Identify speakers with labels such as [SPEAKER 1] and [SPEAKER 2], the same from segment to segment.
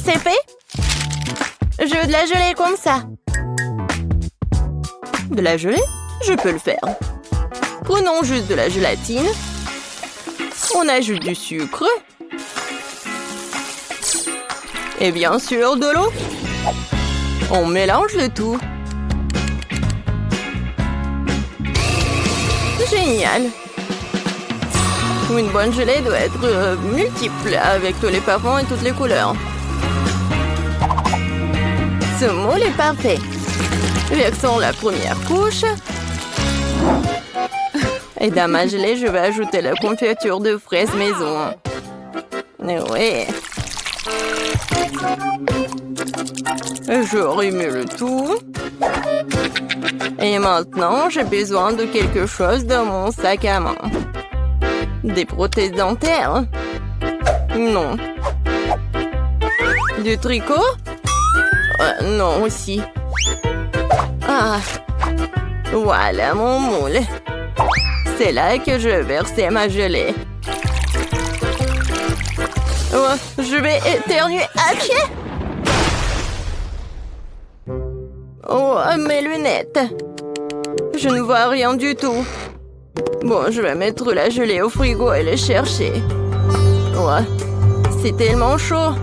[SPEAKER 1] C'est fait? Je veux de la gelée comme ça. De la gelée? Je peux le faire. Prenons juste de la gélatine. On ajoute du sucre. Et bien sûr, de l'eau. On mélange le tout. Génial. Une bonne gelée doit être multiple, avec tous les parfums et toutes les couleurs. Ce moule est parfait. Versons la première couche. Et dans ma gelée, je vais ajouter la confiture de fraises maison. Oui. Je remue le tout. Et maintenant, j'ai besoin de quelque chose dans mon sac à main. Des prothèses dentaires? Non. Du tricot? Non aussi. Ah. Voilà mon moule. C'est là que je vais verser ma gelée. Oh, je vais éternuer à pied. Oh, mes lunettes. Je ne vois rien du tout. Bon, je vais mettre la gelée au frigo et les chercher. Oh, c'est tellement chaud.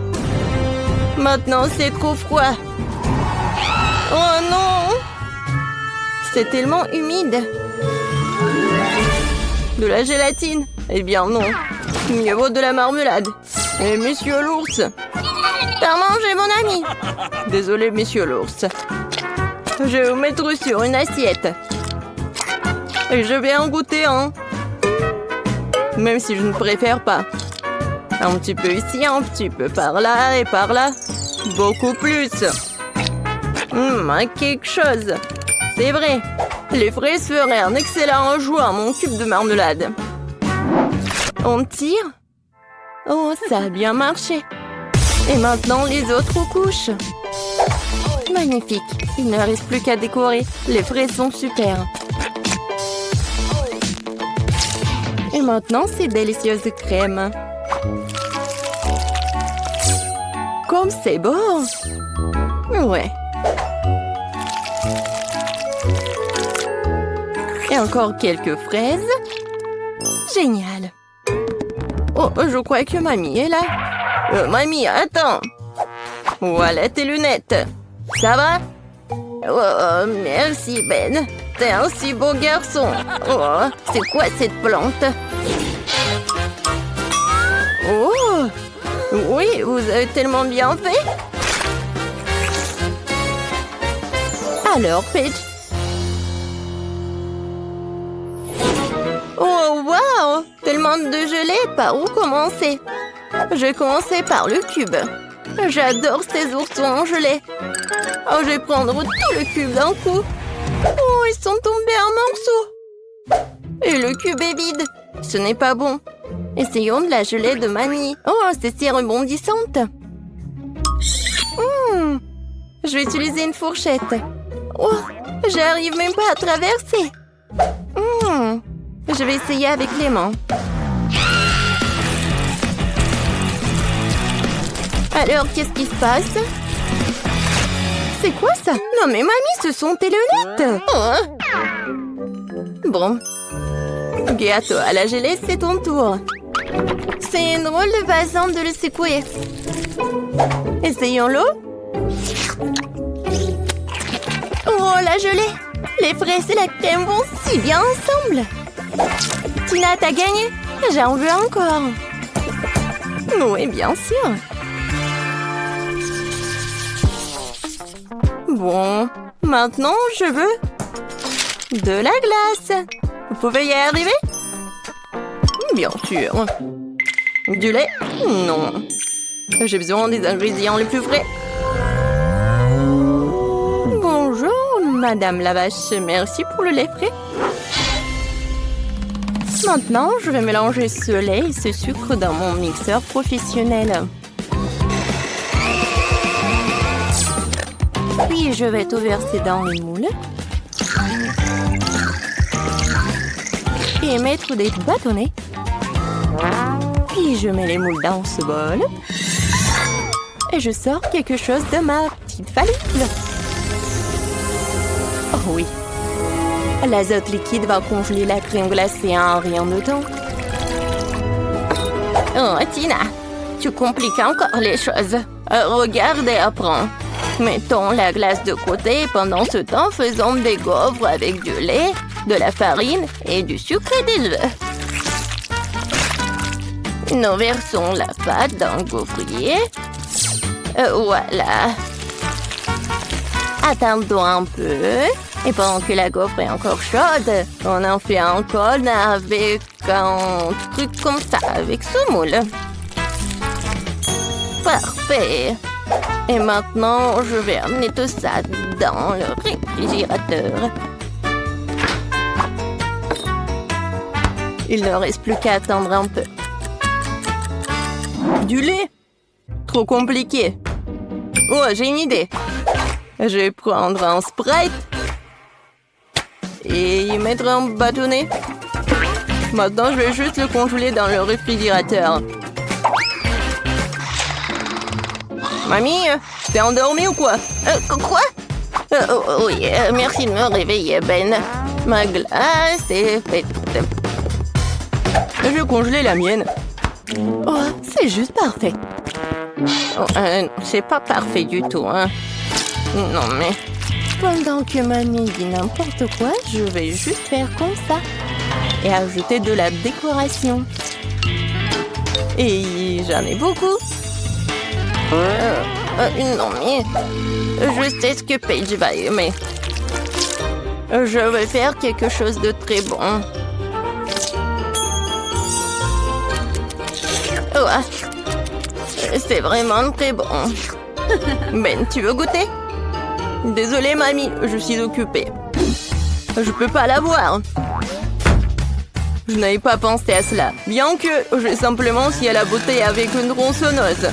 [SPEAKER 1] Maintenant, c'est trop froid. Oh non! C'est tellement humide. De la gélatine? Eh bien non. Mieux vaut de la marmelade. Et monsieur l'ours. T'as mangé mon ami. Désolé, monsieur l'ours. Je vais vous mettre sur une assiette. Et je vais en goûter un. Même si je ne préfère pas. Un petit peu ici, un petit peu par là et par là. Beaucoup plus. Quelque chose. C'est vrai. Les fraises feraient un excellent ajout à mon cube de marmelade. On tire. Oh, ça a bien marché. Et maintenant, les autres couches. Magnifique. Il ne reste plus qu'à décorer. Les fraises sont super. Et maintenant, ces délicieuses crèmes. Comme c'est beau. Ouais. Et encore quelques fraises. Génial. Oh, je crois que mamie est là. Mamie, attends. Voilà tes lunettes. Ça va? Oh, merci Ben. T'es un si beau garçon. Oh, c'est quoi cette plante? Oh, oui, vous avez tellement bien fait. Alors, Paige. Oh, wow! Tellement de gelée, par où commencer? Je vais commencer par le cube. J'adore ces oursons en gelée. Oh, je vais prendre tout le cube d'un coup. Oh, ils sont tombés en morceaux. Et le cube est vide. Ce n'est pas bon. Essayons de la gelée de mamie. Oh, c'est si rebondissante. Je vais utiliser une fourchette. Oh, j'arrive même pas à traverser. Je vais essayer avec les mains. Alors, qu'est-ce qui se passe? C'est quoi ça? Non mais mamie, ce sont tes lunettes. Bon. Gâteau à la gelée, c'est ton tour. C'est une drôle de façon de le secouer. Essayons-le. Oh, la gelée! Les fraises et la crème vont si bien ensemble. Tina, t'as gagné. J'en veux encore. Oui, bien sûr. Bon, maintenant, je veux de la glace. Vous pouvez y arriver? Bien sûr. Du lait? Non. J'ai besoin des ingrédients les plus frais. Bonjour, Madame la vache. Merci pour le lait frais. Maintenant, je vais mélanger ce lait et ce sucre dans mon mixeur professionnel. Puis, je vais tout verser dans les moules. Et mettre des bâtonnets. Puis, je mets les moules dans ce bol. et je sors quelque chose de ma petite valise. Oh oui. L'azote liquide va congeler la crème glacée en rien de temps. Oh, Tina, tu compliques encore les choses. Regarde et apprends. Mettons la glace de côté et pendant ce temps, faisons des gaufres avec du lait, de la farine et du sucre et des œufs. Nous versons la pâte dans le gaufrier. Voilà. Attendons un peu. Et pendant que la gaufre est encore chaude, on en fait un cône avec un truc comme ça, avec semoule. Parfait. Et maintenant, je vais amener tout ça dans le réfrigérateur. Il ne reste plus qu'à attendre un peu. Du lait? Trop compliqué. Oh, j'ai une idée. Je vais prendre un Sprite et y mettre un bâtonnet. Maintenant, je vais juste le congeler dans le réfrigérateur. Mamie, t'es endormie ou quoi? Quoi? Oui, merci de me réveiller, Ben. Ma glace est faite. Je vais congeler la mienne. Oh, c'est juste parfait. Oh, c'est pas parfait du tout, hein. Non, mais... Pendant que mamie dit n'importe quoi, je vais juste faire comme ça. Et ajouter de la décoration. Et j'en ai beaucoup. Non, mais... Je sais ce que Paige va aimer. Je vais faire quelque chose de très bon. Oh, c'est vraiment très bon. Ben, tu veux goûter? Désolée, mamie, je suis occupée. Je peux pas la voir. Je n'avais pas pensé à cela. Bien que j'ai simplement scié la bouteille avec une tronçonneuse.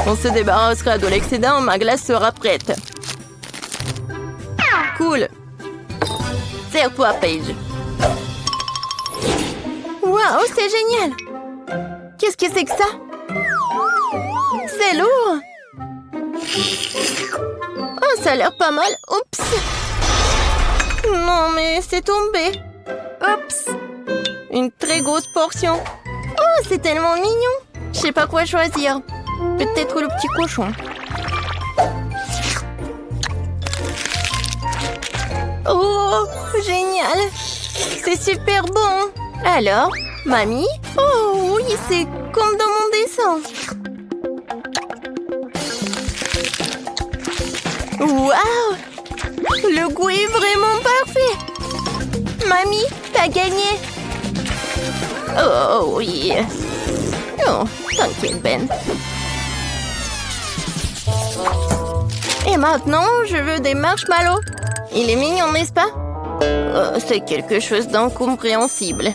[SPEAKER 1] On se débarrassera de l'excédent, ma glace sera prête. Cool. Serre-toi, Paige. Waouh, c'est génial. Qu'est-ce que c'est que ça? C'est lourd. Oh, ça a l'air pas mal. Oups. Non, mais c'est tombé. Oups. Une très grosse portion. Oh, c'est tellement mignon. Je sais pas quoi choisir. Peut-être le petit cochon. Oh, génial. C'est super bon. Alors, mamie? Oh oui, c'est comme dans mon dessin. Waouh! Le goût est vraiment parfait. Mamie, t'as gagné. Oh oui. Oh, t'inquiète, Ben. Et maintenant, je veux des marshmallows. Il est mignon, n'est-ce pas? C'est quelque chose d'incompréhensible.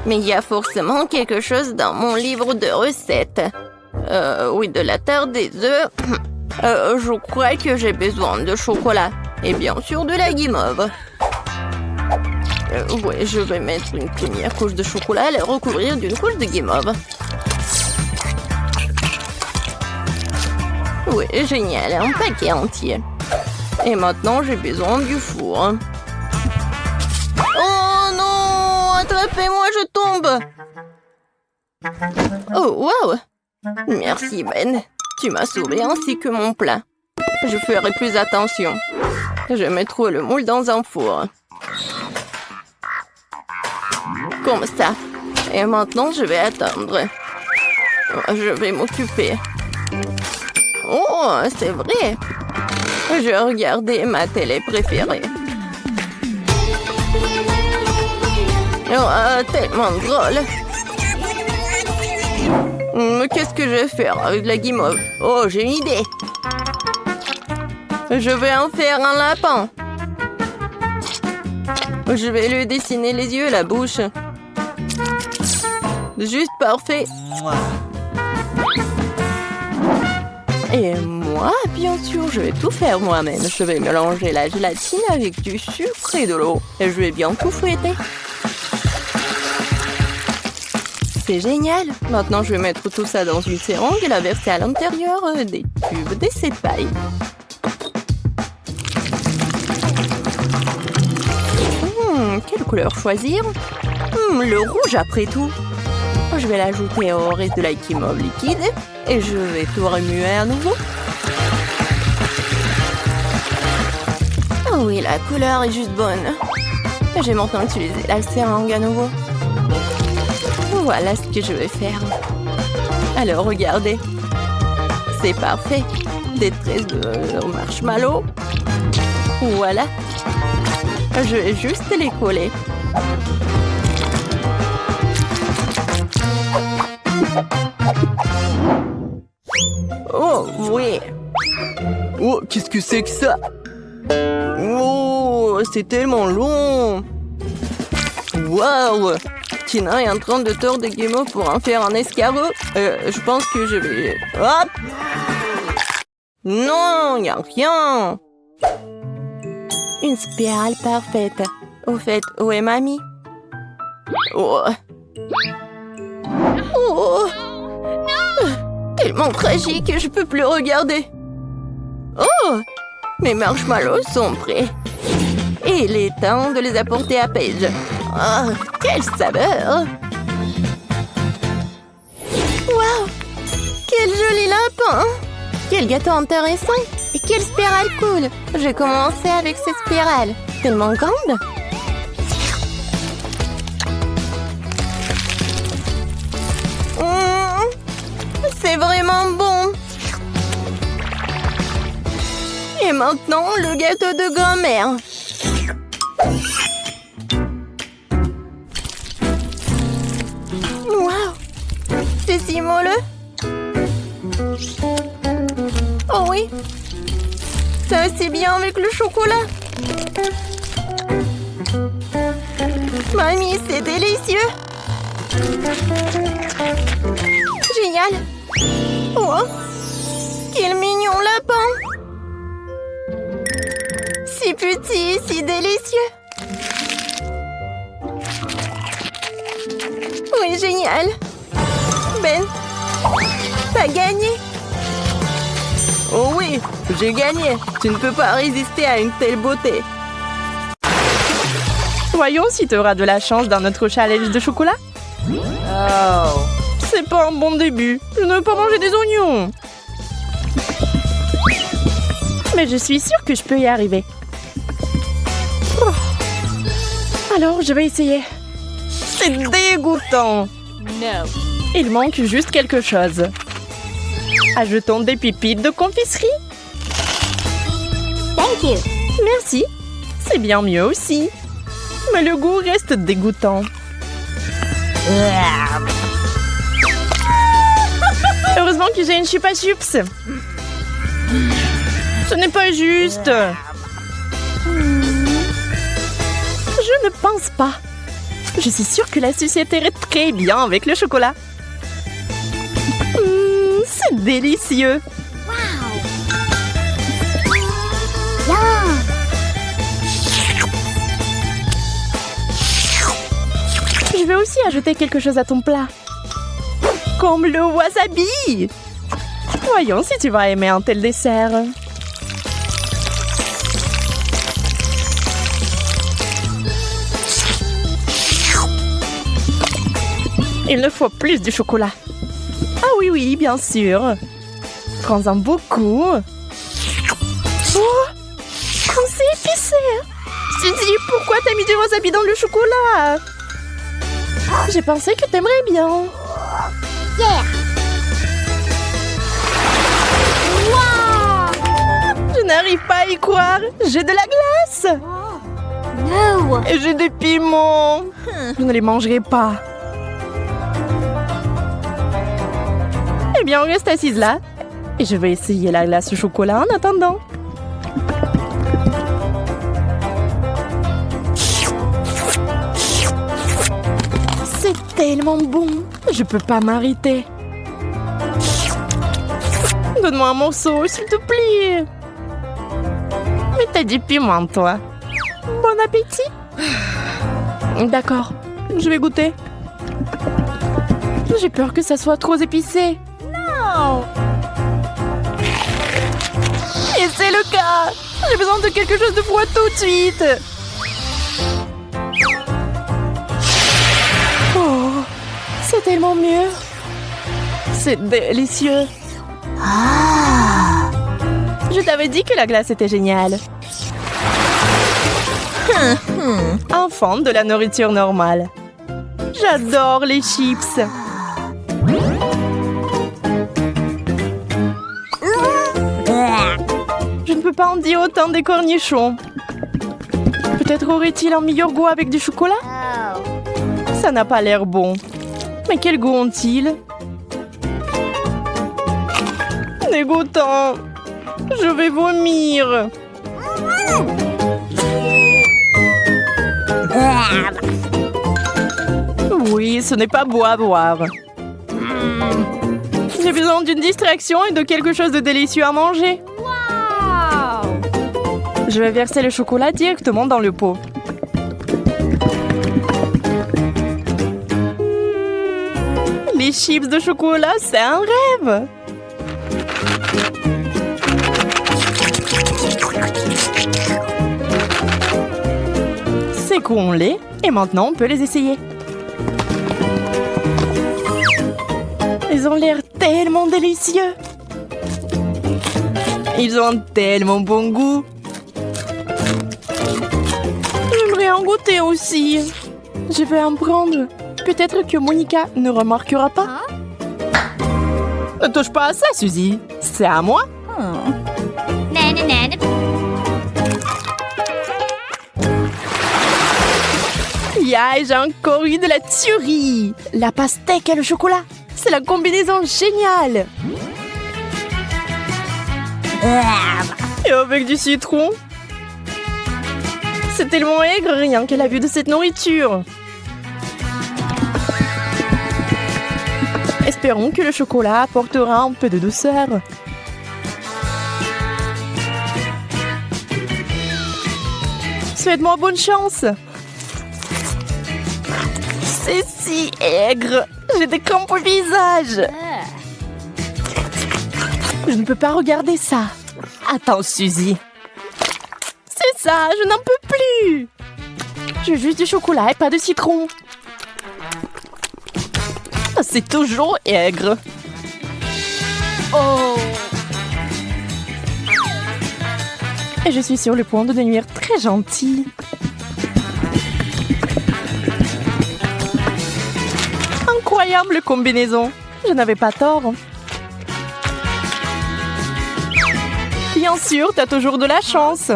[SPEAKER 1] Mais il y a forcément quelque chose dans mon livre de recettes. Oui, de la terre, des œufs. Je crois que j'ai besoin de chocolat. Et bien sûr de la guimauve. Ouais, je vais mettre une première couche de chocolat et la recouvrir d'une couche de guimauve. Oui, génial, un paquet entier. Et maintenant, j'ai besoin du four. Oh non! Attrapez-moi, je tombe! Oh, wow! Merci, Ben. Tu m'as sauvé ainsi que mon plat. Je ferai plus attention. Je mettrai le moule dans un four. Comme ça. Et maintenant, je vais attendre. Je vais m'occuper. Oh, c'est vrai. Je regardais ma télé préférée. Oh, tellement drôle. Qu'est-ce que je vais faire avec la guimauve? Oh, j'ai une idée. Je vais en faire un lapin. Je vais lui dessiner les yeux et la bouche. Juste parfait. Et moi, bien sûr, je vais tout faire moi-même. Je vais mélanger la gélatine avec du sucre et de l'eau. Et je vais bien tout fouetter. C'est génial. Maintenant, je vais mettre tout ça dans une seringue et la verser à l'intérieur des tubes d'essai de paille. Quelle couleur choisir? Le rouge après tout. Je vais l'ajouter au reste de l'Ice Mauve liquide et je vais tout remuer à nouveau. Oh oui, la couleur est juste bonne. Je vais maintenant utiliser la seringue à nouveau. Voilà ce que je vais faire. Alors, regardez. C'est parfait. Des tresses de marshmallow. Voilà. Je vais juste les coller. Oh, oui. Oh, qu'est-ce que c'est que ça? Oh, c'est tellement long. Waouh! Tina est en train de tordre des guimauves pour en faire un escargot. Je pense que je vais... Hop! Non, il n'y a rien. Une spirale parfaite. Au fait, où est mamie? Oh! Oh! Tellement tragique, je peux plus regarder. Oh! Mes marshmallows sont prêts. Et il est temps de les apporter à Paige. Oh, quelle saveur! Waouh! Quel joli lapin! Quel gâteau intéressant! Et quelle spirale cool! Je vais commencer avec cette spirale. Tellement grande! C'est vraiment bon! Et maintenant, le gâteau de grand-mère. Waouh! C'est si moelleux! Oh oui! Ça va si bien avec le chocolat! Mamie, c'est délicieux! Génial! Oh! Quel mignon lapin! Si petit, si délicieux! Oui, génial! Ben, t'as gagné! Oh oui, j'ai gagné! Tu ne peux pas résister à une telle beauté!
[SPEAKER 2] Voyons si tu auras de la chance dans notre challenge de chocolat.
[SPEAKER 1] Oh!
[SPEAKER 2] C'est pas un bon début. Je ne veux pas manger des oignons. Mais je suis sûre que je peux y arriver. Oh. Alors, je vais essayer. C'est dégoûtant.
[SPEAKER 1] Non.
[SPEAKER 2] Il manque juste quelque chose. Ajoutons des pépites de confiserie.
[SPEAKER 1] Thank you.
[SPEAKER 2] Merci. C'est bien mieux aussi. Mais le goût reste dégoûtant. Heureusement que j'ai une chupa chups. Ce n'est pas juste. Je ne pense pas. Je suis sûre que la sucette irait très bien avec le chocolat. C'est délicieux. Je vais aussi ajouter quelque chose à ton plat. Comme le wasabi. Voyons si tu vas aimer un tel dessert. Il ne faut plus de chocolat. Ah oui, oui, bien sûr. Prends-en beaucoup. Oh, comme c'est épicé. Suzy, pourquoi t'as mis du wasabi dans le chocolat? J'ai pensé que t'aimerais bien.
[SPEAKER 3] Yeah!
[SPEAKER 2] Je n'arrive pas à y croire. J'ai de la glace.
[SPEAKER 3] No!
[SPEAKER 2] Et j'ai des piments. Je ne les mangerai pas. Eh bien, on reste assise là. Et je vais essayer la glace au chocolat en attendant. C'est tellement bon. Je peux pas m'arrêter. Donne-moi un morceau, s'il te plaît. Mais t'as du piment, toi. Bon appétit. D'accord, je vais goûter. J'ai peur que ça soit trop épicé. Non. Et c'est le cas. J'ai besoin de quelque chose de froid tout de suite. Oh, c'est tellement mieux. C'est délicieux. Je t'avais dit que la glace était géniale. Enfant de la nourriture normale. J'adore les chips. Je ne peux pas en dire autant des cornichons. Peut-être aurait-il un meilleur goût avec du chocolat? Ça n'a pas l'air bon. Mais quel goût ont-ils? Dégoûtant. Je vais vomir. Oui, ce n'est pas beau à boire. J'ai besoin d'une distraction et de quelque chose de délicieux à manger. Je vais verser le chocolat directement dans le pot. Les chips de chocolat, c'est un rêve. Sécons-les et maintenant on peut les essayer. Ils ont l'air tellement délicieux. Ils ont tellement bon goût. J'aimerais en goûter aussi. Je vais en prendre. Peut-être que Monica ne remarquera pas. Ne touche pas à ça, Suzy. C'est à moi. Yeah, j'ai encore eu de la tuerie. La pastèque et le chocolat. C'est la combinaison géniale. Et avec du citron. C'est tellement aigre rien qu'à la vue de cette nourriture. Espérons que le chocolat apportera un peu de douceur. Souhaite-moi bonne chance. C'est si aigre. J'ai des crampes au visage. Je ne peux pas regarder ça. Attends, Suzy. C'est ça, je n'en peux plus. J'ai juste du chocolat et pas de citron. C'est toujours aigre. Oh. Et je suis sur le point de devenir très gentille. Incroyable combinaison. Je n'avais pas tort. Bien sûr, t'as toujours de la chance.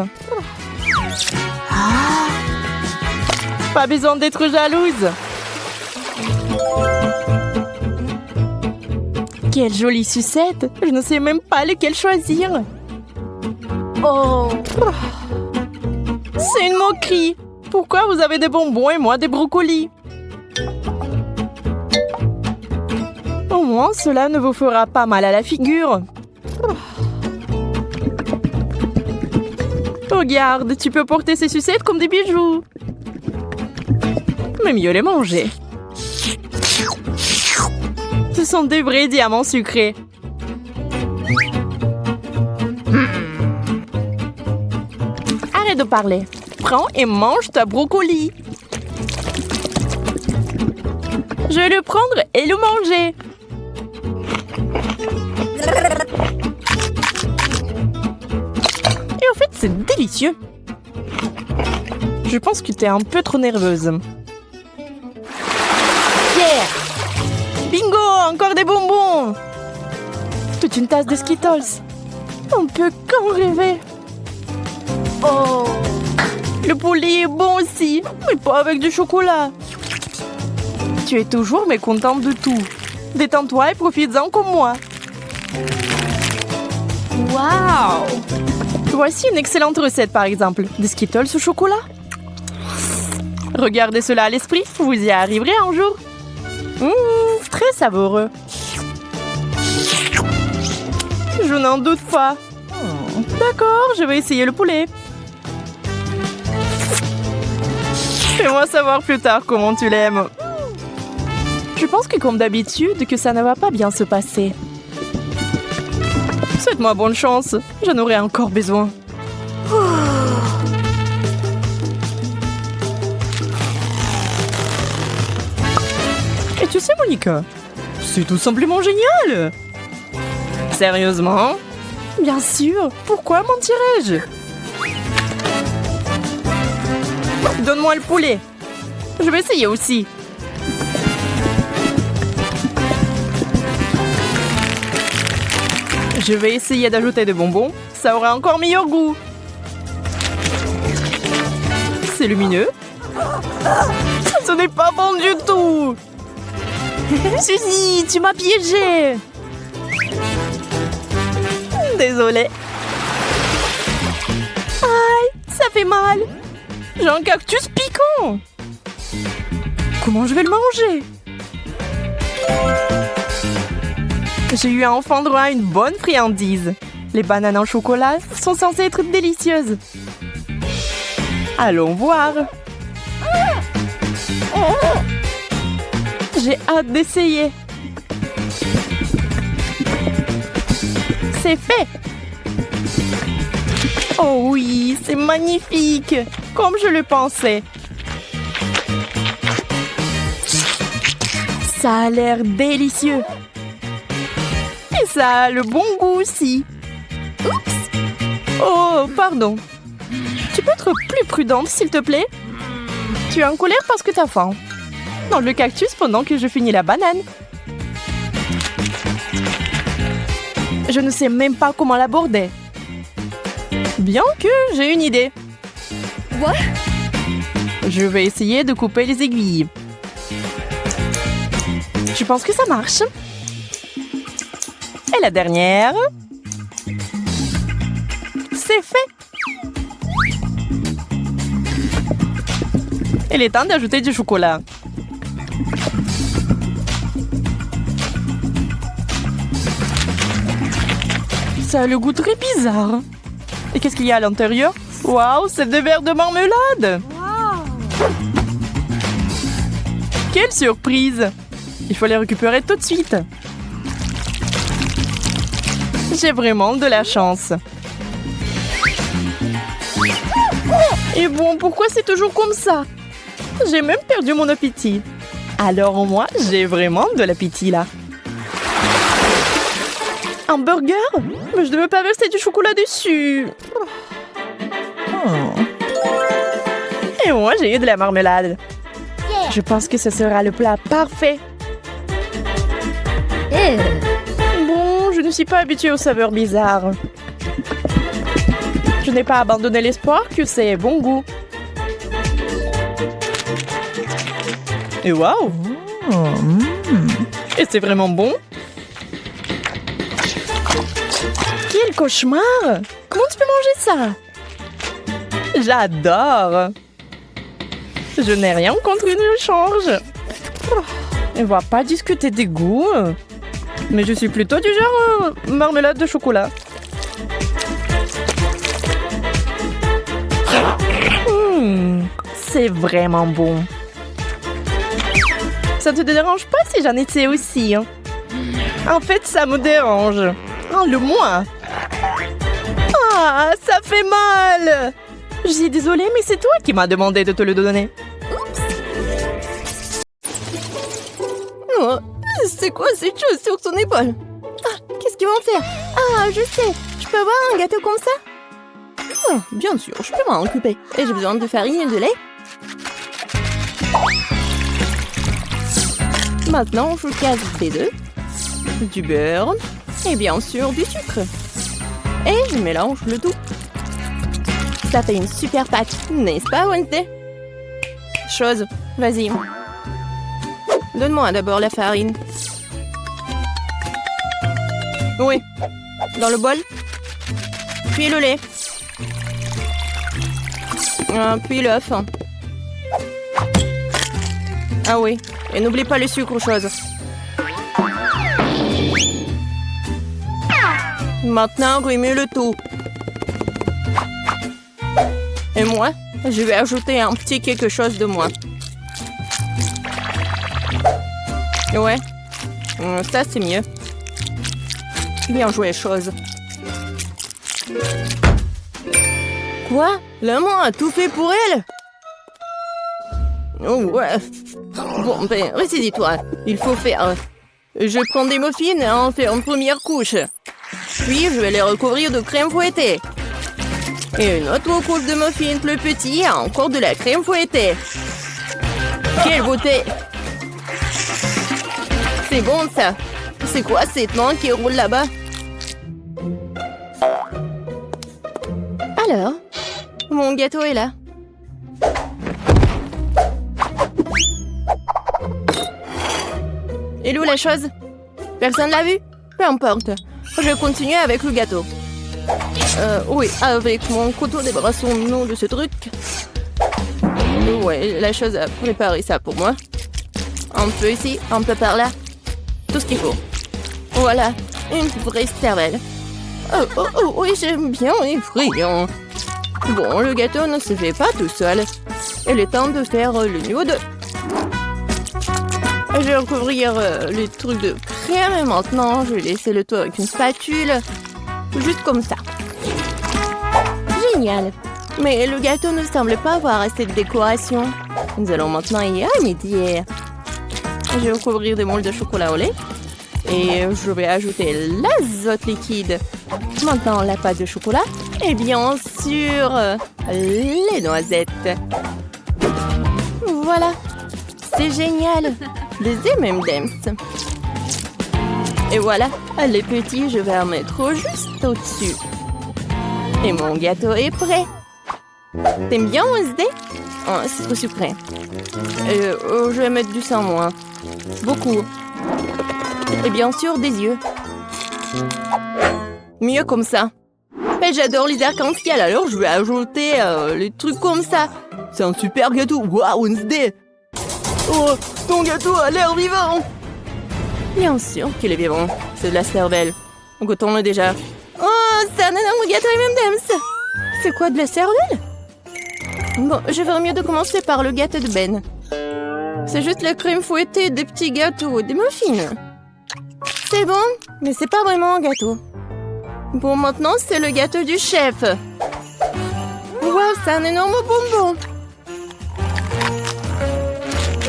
[SPEAKER 2] Pas besoin d'être jalouse. Quelle jolie sucette. Je ne sais même pas lequel choisir. Oh. C'est une moquerie. Pourquoi vous avez des bonbons et moi des brocolis? Au moins, cela ne vous fera pas mal à la figure. Regarde, tu peux porter ces sucettes comme des bijoux. Mais mieux les manger. Ce sont des vrais diamants sucrés. Arrête de parler. Prends et mange ta brocoli. Je vais le prendre et le manger. Et en fait, c'est délicieux. Je pense que t'es un peu trop nerveuse. Yeah! Bingo! Encore des bonbons! Toute une tasse de Skittles. On peut qu'en rêver. Oh! Le poulet est bon aussi, mais pas avec du chocolat. Tu es toujours mécontente de tout. Détends-toi et profites-en comme moi. Waouh! Voici une excellente recette, par exemple. Des Skittles au chocolat. Regardez cela à l'esprit, vous y arriverez un jour. Très savoureux. Je n'en doute pas. D'accord, je vais essayer le poulet. Fais-moi savoir plus tard comment tu l'aimes. Je pense que comme d'habitude, que ça ne va pas bien se passer. Souhaite-moi bonne chance. J'en aurai encore besoin. Et tu sais, Monica, c'est tout simplement génial. Sérieusement? Bien sûr. Pourquoi mentirais-je? Donne-moi le poulet. Je vais essayer aussi. Je vais essayer d'ajouter des bonbons. Ça aura encore meilleur goût. C'est lumineux. Ce n'est pas bon du tout. Suzy, tu m'as piégée. Désolée. Aïe, ça fait mal. J'ai un cactus piquant. Comment je vais le manger? J'ai eu enfin droit à une bonne friandise. Les bananes en chocolat sont censées être délicieuses. Allons voir. J'ai hâte d'essayer. C'est fait. Oh oui, c'est magnifique. Comme je le pensais. Ça a l'air délicieux. Et ça a le bon goût aussi. Oups. Oh, pardon. Tu peux être plus prudente, s'il te plaît? Tu es en colère parce que t'as faim. Dans le cactus pendant que je finis la banane. Je ne sais même pas comment l'aborder. Bien que j'ai une idée.
[SPEAKER 3] What?
[SPEAKER 2] Je vais essayer de couper les aiguilles. Je pense que ça marche. Et la dernière. C'est fait. Il est temps d'ajouter du chocolat. Ça a le goût très bizarre. Et qu'est-ce qu'il y a à l'intérieur? Waouh, c'est des verres de marmelade!
[SPEAKER 3] Wow.
[SPEAKER 2] Quelle surprise! Il faut les récupérer tout de suite. J'ai vraiment de la chance. Et bon, pourquoi c'est toujours comme ça? J'ai même perdu mon appétit. Alors au moins, j'ai vraiment de l'appétit là. Un burger? Mais je ne veux pas verser du chocolat dessus. Oh. Et moi, j'ai eu de la marmelade.
[SPEAKER 3] Yeah.
[SPEAKER 2] Je pense que ce sera le plat parfait.
[SPEAKER 3] Ew.
[SPEAKER 2] Bon, je ne suis pas habituée aux saveurs bizarres. Je n'ai pas abandonné l'espoir que c'est bon goût. Et waouh! Et c'est vraiment bon. Quel cauchemar! Comment tu peux manger ça? J'adore! Je n'ai rien contre une change. On va pas discuter des goûts. Mais je suis plutôt du genre marmelade de chocolat. C'est vraiment bon. Ça te dérange pas si j'en étais aussi? Hein? En fait, ça me dérange. Enlève-moi. Ah, ça fait mal. Je suis désolée, mais c'est toi qui m'as demandé de te le donner.
[SPEAKER 1] Oh, c'est quoi cette chose sur son épaule? Ah, qu'est-ce qu'ils vont faire? Ah, je sais. Je peux avoir un gâteau comme ça? Oh, bien sûr, je peux m'en occuper. Et j'ai besoin de farine et de lait. Maintenant, je casse des œufs, du beurre et bien sûr du sucre. Et je mélange le tout. Ça fait une super pâte, n'est-ce pas, Wednesday? Chose, vas-y. Donne-moi d'abord la farine. Oui, dans le bol. Puis le lait. Puis l'œuf. Ah oui, et n'oublie pas le sucre, chose. Maintenant, remue le tout. Et moi, je vais ajouter un petit quelque chose de moi. Ouais. Ça, c'est mieux. Bien joué, chose. Quoi? La main a tout fait pour elle? Oh, ouais. Bon, ben, ressaisis-toi. Il faut faire... Je prends des muffins et en fais une première couche. Puis, je vais les recouvrir de crème fouettée. Et une autre couche de muffins plus petit et encore de la crème fouettée. Quelle beauté! C'est bon, ça. C'est quoi cette main qui roule là-bas? Alors, mon gâteau est là. Et où la chose? Personne l'a vu? Peu importe. Je continue avec le gâteau. Oui, avec mon couteau, débarrassons-nous de ce truc. Ouais, la chose a préparé ça pour moi. Un peu ici, un peu par là. Tout ce qu'il faut. Voilà, une vraie cervelle. Oh, oui, j'aime bien les friands. Bon, le gâteau ne se fait pas tout seul. Il est temps de faire le niveau 2. Je vais recouvrir les trucs de crème et maintenant je vais laisser le tout avec une spatule. Juste comme ça. Génial. Mais le gâteau ne semble pas avoir assez de décoration. Nous allons maintenant y remédier. Je vais recouvrir des moules de chocolat au lait. Et je vais ajouter l'azote liquide. Maintenant la pâte de chocolat. Et bien sûr, les noisettes. Voilà. C'est génial. Des M&M's. Et voilà, les petits, je vais en mettre juste au-dessus. Et mon gâteau est prêt. T'aimes bien Wednesday? Oh, c'est trop sucré. Je vais mettre du sang moins. Beaucoup. Et bien sûr, des yeux. Mieux comme ça. Et j'adore les arcs-en-ciel, alors je vais ajouter les trucs comme ça. C'est un super gâteau. Waouh, Wednesday! Oh, ton gâteau a l'air vivant! Bien sûr qu'il est vivant. C'est de la cervelle. Goûtons-le déjà. Oh, c'est un énorme gâteau M&M's! C'est quoi, de la cervelle? Bon, je ferais mieux de commencer par le gâteau de Ben. C'est juste la crème fouettée, des petits gâteaux, des muffins. C'est bon, mais c'est pas vraiment un gâteau. Bon, maintenant, c'est le gâteau du chef. Wow, c'est un énorme bonbon.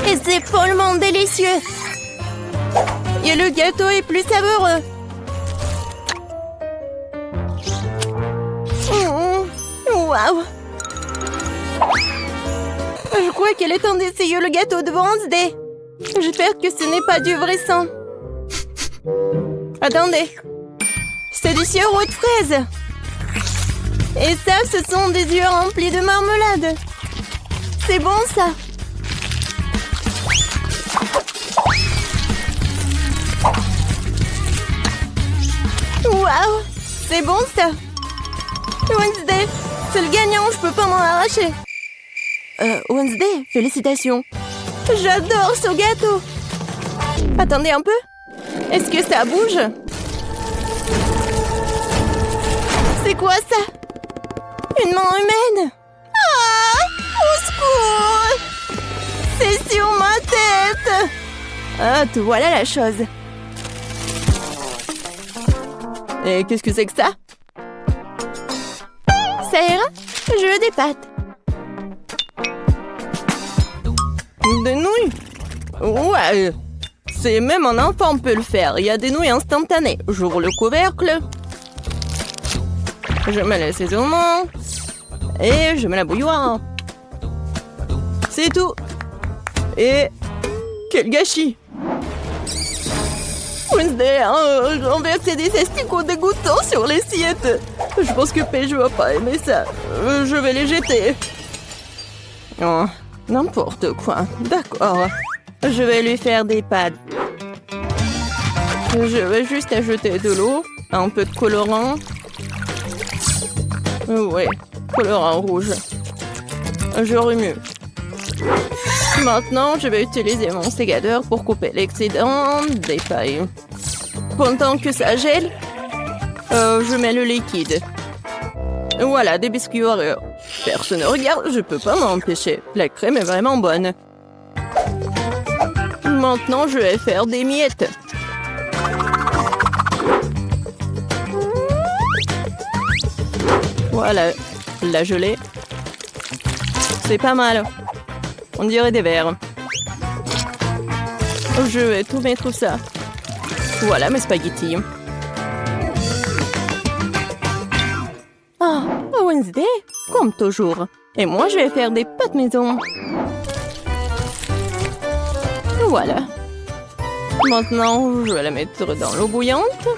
[SPEAKER 1] Et c'est follement délicieux. Et le gâteau est plus savoureux. Waouh. Je crois qu'il est temps d'essayer le gâteau de Wednesday. J'espère que ce n'est pas du vrai sang. Attendez. C'est du sirop de fraise. Et ça, ce sont des yeux remplis de marmelade. C'est bon, ça. Waouh, c'est bon, ça. Wednesday, c'est le gagnant, je peux pas m'en arracher. Wednesday, félicitations. J'adore ce gâteau. Attendez un peu. Est-ce que ça bouge? C'est quoi ça? Une main humaine? Ah! Au secours! C'est sur ma tête! Ah, te voilà la chose. Et qu'est-ce que c'est que ça? Ça ira? Je veux des pâtes. Des nouilles? Ouais. C'est même un enfant peut le faire. Il y a des nouilles instantanées. J'ouvre le couvercle. Je mets l'assaisonnement. Et je mets la bouilloire. C'est tout. Et... quel gâchis! Wednesday a renversé des asticots dégoûtants sur l'assiette. Je pense que Paige va pas aimer ça. Je vais les jeter. Oh, n'importe quoi. D'accord. Je vais lui faire des pâtes. Je vais juste ajouter de l'eau, un peu de colorant. Ouais, colorant rouge. Je remue. Maintenant, je vais utiliser mon sécateur pour couper l'excédent des pailles. Pendant que ça gèle, je mets le liquide. Voilà, des biscuits Oreo. Personne ne regarde, je peux pas m'en empêcher. La crème est vraiment bonne. Maintenant, je vais faire des miettes. Voilà, la gelée. C'est pas mal. On dirait des verres. Je vais tout mettre ça. Voilà mes spaghettis. Ah, Wednesday, comme toujours. Et moi, je vais faire des pâtes maison. Voilà. Maintenant, je vais la mettre dans l'eau bouillante.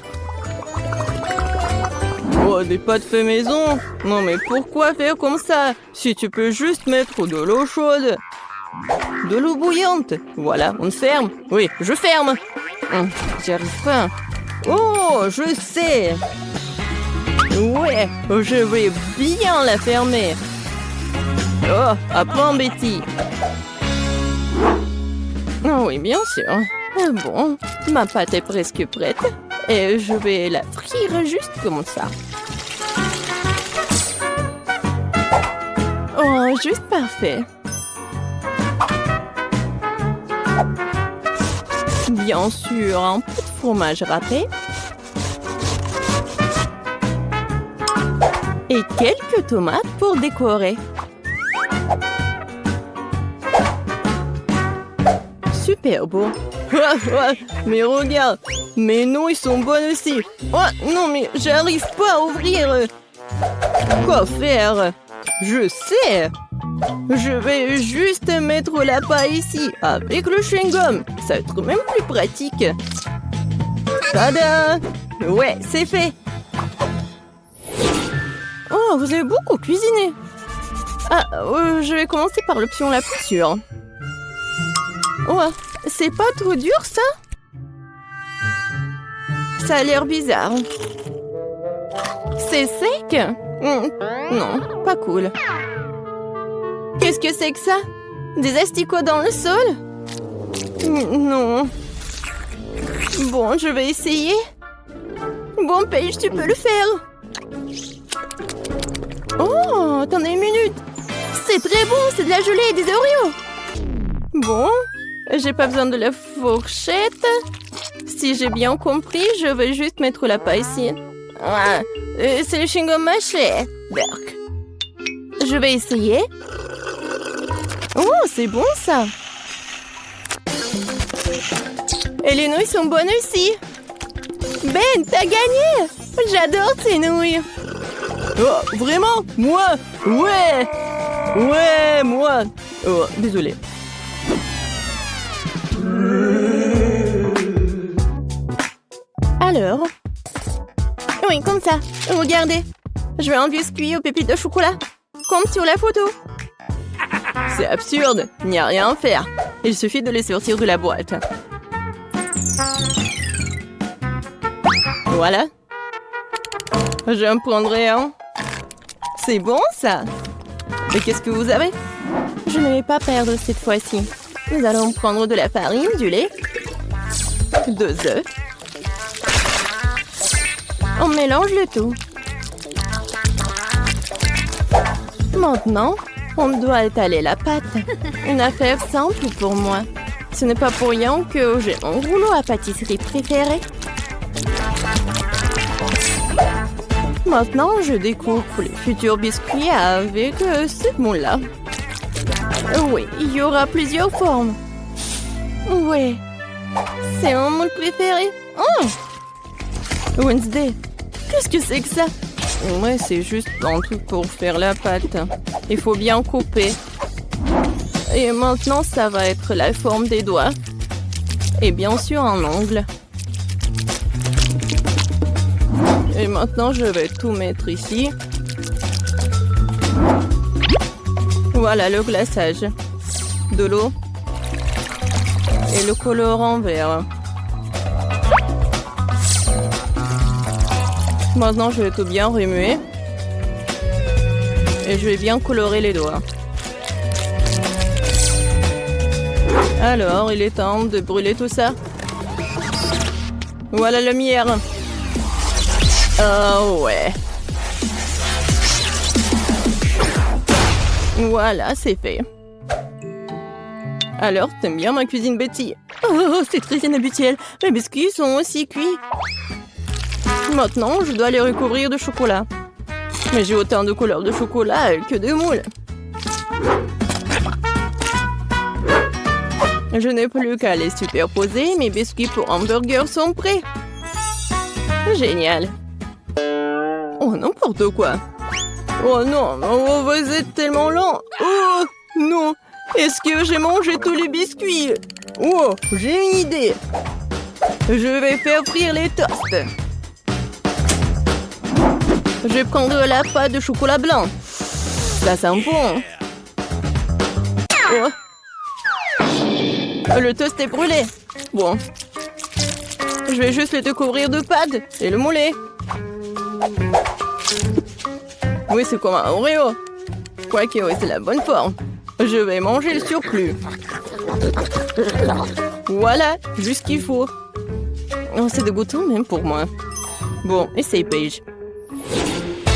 [SPEAKER 1] Oh, des pâtes fait maison? Non, mais pourquoi faire comme ça? Si tu peux juste mettre de l'eau chaude. De l'eau bouillante. Voilà, on ferme. Oui, je ferme. J'y arrive pas. Oh, je sais. Ouais, je vais bien la fermer. Oh, apprends, Betty. Oh oui, bien sûr. Bon, ma pâte est presque prête. Et je vais la frire juste comme ça. Oh, juste parfait. Bien sûr, un peu de fromage râpé. Et quelques tomates pour décorer. Super beau. Mais regarde, mes nouilles sont bonnes aussi. Oh non, mais j'arrive pas à ouvrir. Quoi faire? Je sais. Je vais juste mettre la paille ici avec le chewing-gum. Ça va être même plus pratique. Tada! Ouais, c'est fait. Oh, vous avez beaucoup cuisiné. Ah, je vais commencer par l'option la plus sûre. Oh, c'est pas trop dur, ça? Ça a l'air bizarre. C'est sec? Non, pas cool. Qu'est-ce que c'est que ça? Des asticots dans le sol? Non. Bon, je vais essayer. Bon, Paige, tu peux le faire. Oh, attendez une minute. C'est très bon, c'est de la gelée et des Oreos. Bon, j'ai pas besoin de la fourchette. Si j'ai bien compris, je vais juste mettre la paille ici. Ah, c'est le chewing-gum mâché. Berk. Je vais essayer. Oh, c'est bon ça. Et les nouilles sont bonnes aussi. Ben, t'as gagné. J'adore ces nouilles. Oh, vraiment? Moi? Ouais. Ouais, moi. Oh, désolé. Alors? Oui, comme ça. Regardez. Je veux un biscuit aux pépites de chocolat. Comme sur la photo. C'est absurde. Il n'y a rien à faire. Il suffit de les sortir de la boîte. Voilà. Je me prendrai un. C'est bon, ça. Mais qu'est-ce que vous avez? Je ne vais pas perdre cette fois-ci. Nous allons prendre de la farine, du lait, 2 œufs. On mélange le tout. Maintenant, on doit étaler la pâte. Une affaire simple pour moi. Ce n'est pas pour rien que j'ai mon rouleau à pâtisserie préféré. Maintenant, je découpe les futurs biscuits avec ce moule-là. Oui, il y aura plusieurs formes. Ouais, c'est mon moule préféré. Oh! Wednesday, qu'est-ce que c'est que ça? Ouais, c'est juste un truc pour faire la pâte. Il faut bien couper. Et maintenant, ça va être la forme des doigts. Et bien sûr, un ongle. Et maintenant, je vais tout mettre ici. Voilà le glaçage. De l'eau. Et le colorant vert. Maintenant, je vais tout bien remuer. Et je vais bien colorer les doigts. Alors, il est temps de brûler tout ça. Voilà la lumière. Oh ouais. Voilà, c'est fait. Alors, t'aimes bien ma cuisine, Betty? Oh, c'est très inhabituel. Mes biscuits sont aussi cuits. Maintenant, je dois les recouvrir de chocolat. Mais j'ai autant de couleurs de chocolat que de moules. Je n'ai plus qu'à les superposer. Mes biscuits pour hamburger sont prêts. Génial. Oh, n'importe quoi. Oh non, oh, vous êtes tellement lent. Oh non, est-ce que j'ai mangé tous les biscuits? Oh, j'ai une idée. Je vais faire frire les toasts. Je vais prendre la pâte de chocolat blanc. Ça sent bon. Oh. Le toast est brûlé. Bon. Je vais juste le couvrir de pâte et le mouler. Oui, c'est comme un Oreo. Quoique, oui, c'est la bonne forme. Je vais manger le surplus. Voilà, juste ce qu'il faut. Oh, c'est dégoûtant même pour moi. Bon, essaye, Paige.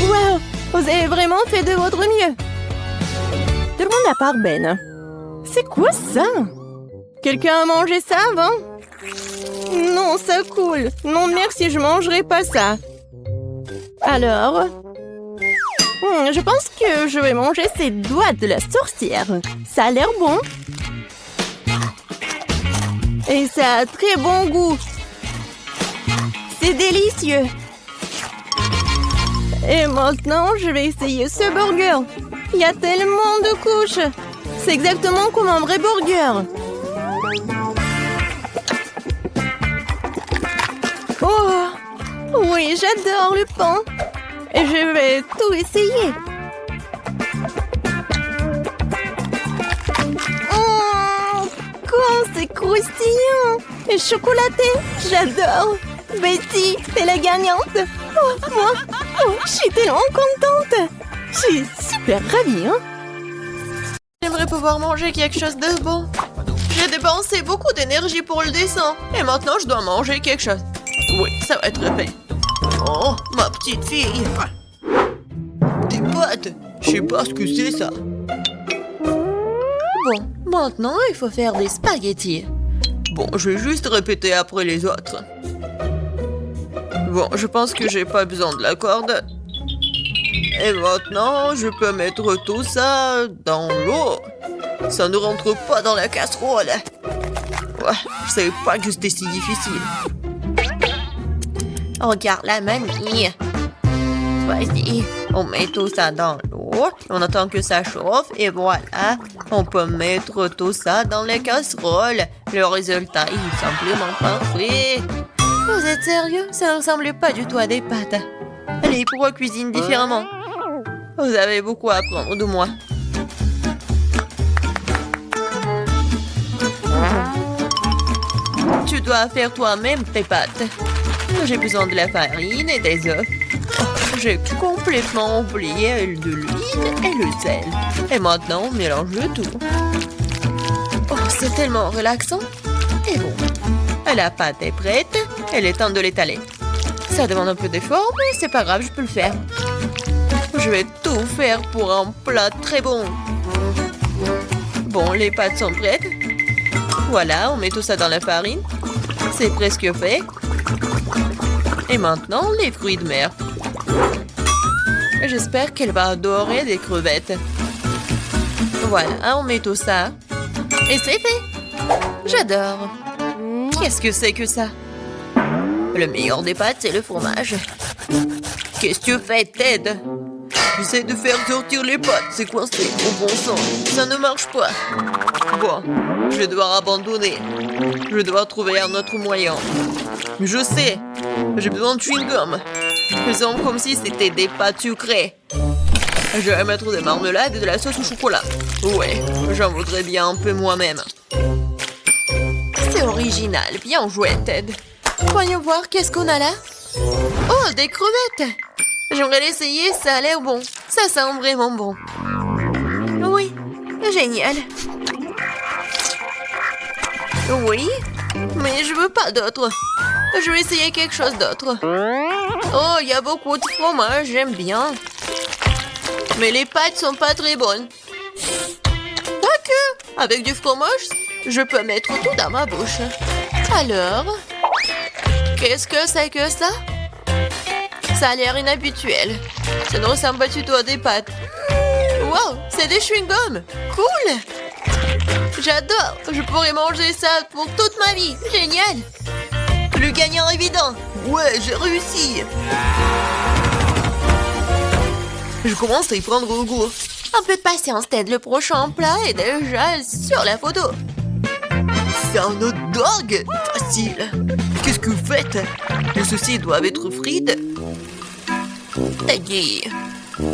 [SPEAKER 1] Wow, vous avez vraiment fait de votre mieux. Tout le monde à part Ben. C'est quoi ça? Quelqu'un a mangé ça avant? Non, ça coule. Non, merci, je mangerai pas ça. Alors... je pense que je vais manger ces doigts de la sorcière. Ça a l'air bon. Et ça a très bon goût. C'est délicieux. Et maintenant, je vais essayer ce burger. Il y a tellement de couches. C'est exactement comme un vrai burger. Oh, oui, j'adore le pain. Et je vais tout essayer. Oh, quand c'est croustillant et chocolaté, j'adore. Betty, t'es la gagnante. Oh, moi, je suis tellement contente. Je suis super ravie, hein. J'aimerais pouvoir manger quelque chose de bon. J'ai dépensé beaucoup d'énergie pour le dessin. Et maintenant, je dois manger quelque chose. Oui, ça va être fait. Oh, ma petite fille. Des pâtes. Je sais pas ce que c'est, ça. Bon, maintenant, il faut faire des spaghettis. Bon, je vais juste répéter après les autres. Bon, je pense que j'ai pas besoin de la corde. Et maintenant, je peux mettre tout ça dans l'eau. Ça ne rentre pas dans la casserole. Ouais, je savais pas que c'était si difficile. Regarde la mamie. Vas-y, on met tout ça dans l'eau. On attend que ça chauffe et voilà. On peut mettre tout ça dans les casseroles. Le résultat est simplement parfait. Vous êtes sérieux? Ça ne ressemble pas du tout à des pâtes. Allez, pourquoi cuisine différemment? Vous avez beaucoup à apprendre de moi. Tu dois faire toi-même tes pâtes. J'ai besoin de la farine et des œufs. Oh, j'ai complètement oublié de l'huile et le sel. Et maintenant, on mélange le tout. Oh, c'est tellement relaxant. Et bon, la pâte est prête. Il est temps de l'étaler. Ça demande un peu d'effort, mais c'est pas grave, je peux le faire. Je vais tout faire pour un plat très bon. Bon, les pâtes sont prêtes. Voilà, on met tout ça dans la farine. C'est presque fait. Et maintenant, les fruits de mer. J'espère qu'elle va adorer des crevettes. Voilà, on met tout ça. Et c'est fait. J'adore. Qu'est-ce que c'est que ça? Le meilleur des pâtes, c'est le fromage. Qu'est-ce que tu fais, Ted? J'essaie de faire sortir les pâtes, c'est coincé. Au bon sang, ça ne marche pas. Bon, je vais devoir abandonner. Je vais devoir trouver un autre moyen. Mais je sais, j'ai besoin de chewing-gum. Elles sont comme si c'était des pâtes sucrées. Je vais mettre des marmelades et de la sauce au chocolat. Ouais, j'en voudrais bien un peu moi-même. C'est original, bien joué, Ted. Voyons voir, qu'est-ce qu'on a là? Oh, des crevettes! J'aimerais l'essayer, ça a l'air bon. Ça sent vraiment bon. Oui, génial. Oui, mais je veux pas d'autre. Je vais essayer quelque chose d'autre. Oh, il y a beaucoup de fromage, j'aime bien. Mais les pâtes sont pas très bonnes. Quoique, avec du fromage, Je peux mettre tout dans ma bouche. Alors, qu'est-ce que c'est que ça? Ça a l'air inhabituel. Ça ne ressemble pas du tout à des pâtes. Wow, c'est des chewing-gums. Cool. J'adore. Je pourrais manger ça pour toute ma vie. Génial. Le gagnant évident. Ouais, j'ai réussi. Je commence à y prendre goût. Un peu de patience, Ted. Le prochain plat est déjà sur la photo. C'est un hot dog. Facile. Qu'est-ce que vous faites? Les saucisses doivent être frites. Teddy,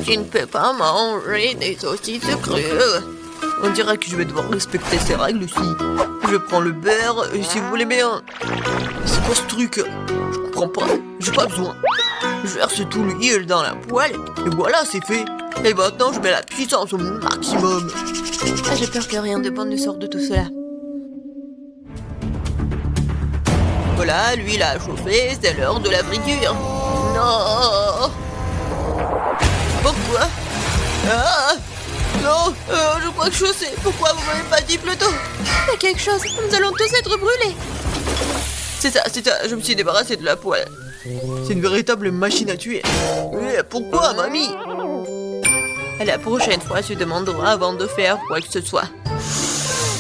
[SPEAKER 1] tu ne peux pas manger des saucisses crues. On dirait que je vais devoir respecter ces règles aussi. Je prends le beurre et si vous voulez bien... C'est quoi ce truc? Je comprends pas. J'ai pas besoin. Je verse tout l'huile dans la poêle et voilà, c'est fait. Et maintenant, je mets la puissance au maximum. Ah, j'ai peur que rien de bon ne sorte de tout cela. Voilà, l'huile a chauffé, c'est l'heure de la friture. Non! Pourquoi? Ah! Non, je crois que je sais. Pourquoi vous m'avez pas dit plus tôt? Il y a quelque chose. Nous allons tous être brûlés. C'est ça. Je me suis débarrassée de la poêle. C'est une véritable machine à tuer. Mais pourquoi, mamie? La prochaine fois, tu demanderas avant de faire quoi que ce soit.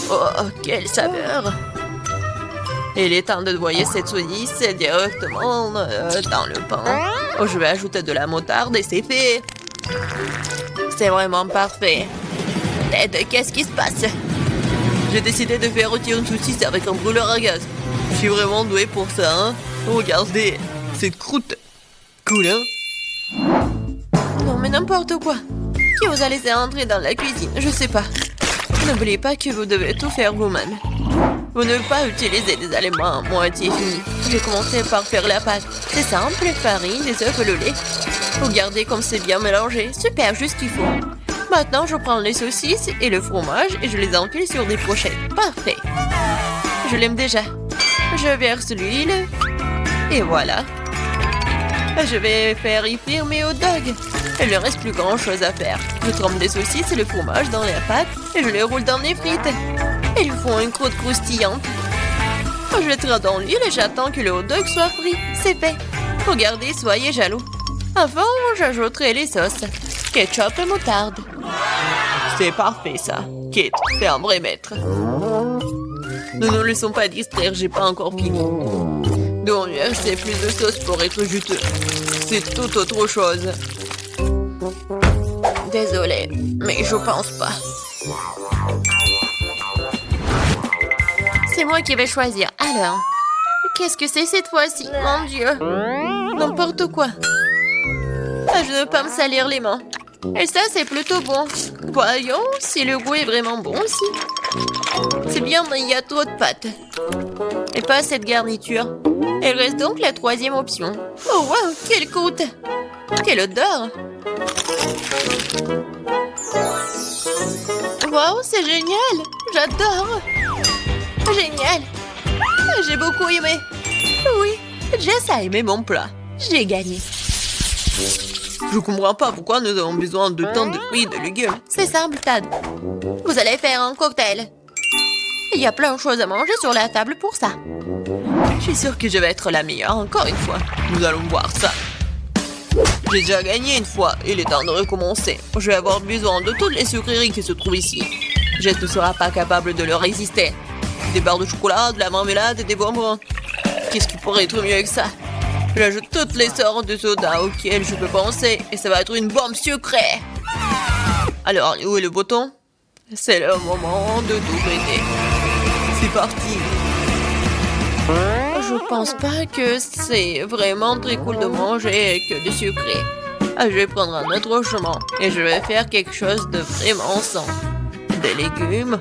[SPEAKER 1] Oh, quelle saveur! Il est temps de noyer cette saucisse directement dans le pain. Oh, je vais ajouter de la moutarde et c'est fait. C'est vraiment parfait. Ted, qu'est-ce qui se passe? J'ai décidé de faire rôtir une saucisse avec un brûleur à gaz. Je suis vraiment douée pour ça, hein? Regardez, cette croûte. Cool, hein? Non, mais n'importe quoi. Qui vous a laissé entrer dans la cuisine? Je sais pas. N'oubliez pas que vous devez tout faire vous-même. Vous ne devez pas utiliser des aliments à moitié finis. J'ai commencé par faire la pâte. C'est simple, farine, des œufs et le lait. Regardez comme c'est bien mélangé. Super, juste ce qu'il faut. Maintenant, je prends les saucisses et le fromage et je les enfile sur des brochettes. Parfait. Je l'aime déjà. Je verse l'huile. Et voilà. Je vais faire y frire mes hot dogs. Il ne reste plus grand chose à faire. Je trempe des saucisses et le fromage dans la pâte et je les roule dans les frites. Ils font une croûte croustillante. Je les traite dans l'huile et j'attends que le hot dog soit frit. C'est fait. Regardez, soyez jaloux. Avant, j'ajouterai les sauces. Ketchup et moutarde. C'est parfait, ça. Kate, t'es un vrai maître. Ne nous laissons pas distraire, j'ai pas encore fini. Donc, c'est plus de sauce pour être juteux. C'est tout autre chose. Désolée, mais je pense pas. C'est moi qui vais choisir. Alors, qu'est-ce que c'est cette fois-ci? Mon Dieu. N'importe quoi. Ah, je ne veux pas me salir les mains. Et ça, c'est plutôt bon. Voyons si le goût est vraiment bon aussi. C'est bien, mais il y a trop de pâtes. Et pas cette garniture. Il reste donc la troisième option. Oh, wow, quelle croûte! Quelle odeur! Wow, c'est génial! J'adore! Génial! J'ai beaucoup aimé. Oui, Jess a aimé mon plat. J'ai gagné. Je comprends pas pourquoi nous avons besoin de tant de fruits et de légumes. C'est simple, Tad. Vous allez faire un cocktail. Il y a plein de choses à manger sur la table pour ça. Je suis sûre que je vais être la meilleure encore une fois. Nous allons voir ça. J'ai déjà gagné une fois. Il est temps de recommencer. Je vais avoir besoin de toutes les sucreries qui se trouvent ici. Jess ne sera pas capable de leur résister. Des barres de chocolat, de la marmelade et des bonbons. Qu'est-ce qui pourrait être mieux que ça? J'ajoute toutes les sortes de sodas auxquelles je peux penser et ça va être une bombe sucrée. Alors, où est le bouton? C'est le moment de tout péter. C'est parti. Je pense pas que c'est vraiment très cool de manger que du sucré. Je vais prendre un autre chemin et je vais faire quelque chose de vraiment sain. Des légumes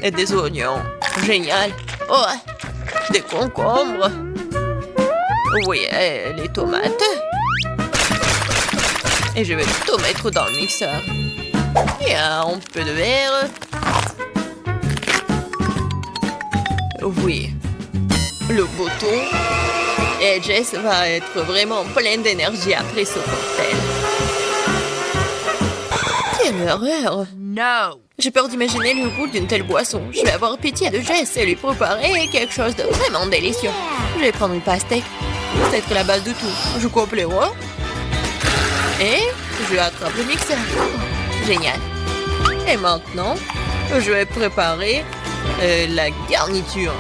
[SPEAKER 1] et des oignons. Génial. Oh, des concombres. Oui, et les tomates. Et je vais tout mettre dans le mixeur. Et un peu de verre. Oui. Le bouton. Et Jess va être vraiment pleine d'énergie après ce cocktail. Quelle horreur!
[SPEAKER 3] No.
[SPEAKER 1] J'ai peur d'imaginer le goût d'une telle boisson. Je vais avoir pitié de Jess et lui préparer quelque chose de vraiment délicieux. Je vais prendre une pastèque. Ça va être la base de tout. Je coupe les rois. Et je attrape le mixeur. Génial. Et maintenant, je vais préparer la garniture.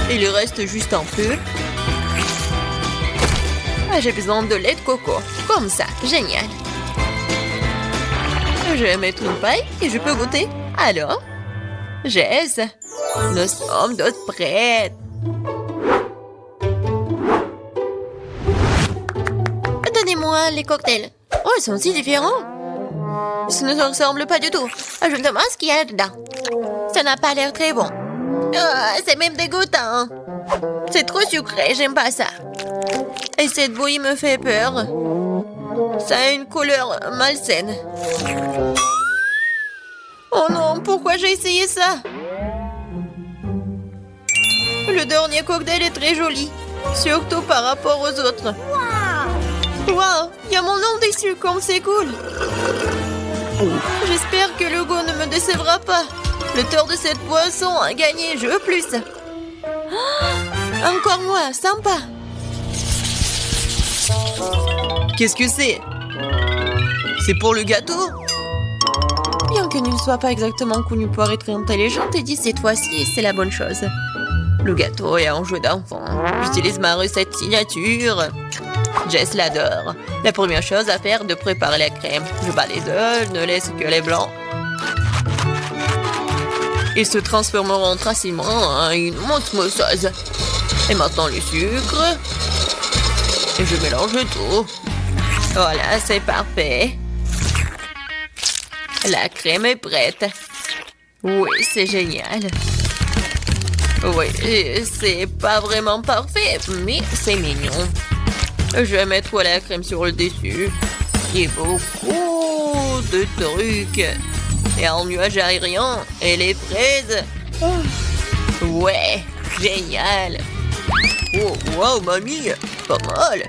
[SPEAKER 1] Il reste juste un peu. Ah, j'ai besoin de lait de coco. Comme ça, génial. Je vais mettre une paille et je peux goûter. Alors, Jess, nous sommes toutes prêtes. Donnez-moi les cocktails. Oh, ils sont si différents. Ça ne se ressemble pas du tout. Je me demande ce qu'il y a dedans. Ça n'a pas l'air très bon. C'est même dégoûtant. C'est trop sucré, j'aime pas ça. Et cette bouillie me fait peur. Ça a une couleur malsaine. Oh non, pourquoi j'ai essayé ça? Le dernier cocktail est très joli. Surtout par rapport aux autres. Wow, il y a mon nom dessus, comme c'est cool. J'espère que le goût ne me décevra pas. Le tort de cette boisson a gagné, je veux plus. Encore moi, sympa. Qu'est-ce que c'est? C'est pour le gâteau? Bien que ne soit pas exactement connu pour être intelligente, et dit cette fois-ci, c'est la bonne chose. Le gâteau est un jeu d'enfant. J'utilise ma recette signature. Jess l'adore. La première chose à faire est de préparer la crème. Je bats les œufs, ne laisse que les blancs. Ils se transformeront facilement en une mousse mousseuse. Et maintenant le sucre. Et je mélange tout. Voilà, c'est parfait. La crème est prête. Oui, c'est génial. Oui, c'est pas vraiment parfait, mais c'est mignon. Je vais mettre la crème sur le dessus. Et beaucoup de trucs. Et un nuage aérien. Et les fraises. Ouais, génial. Oh, wow, mamie, pas mal.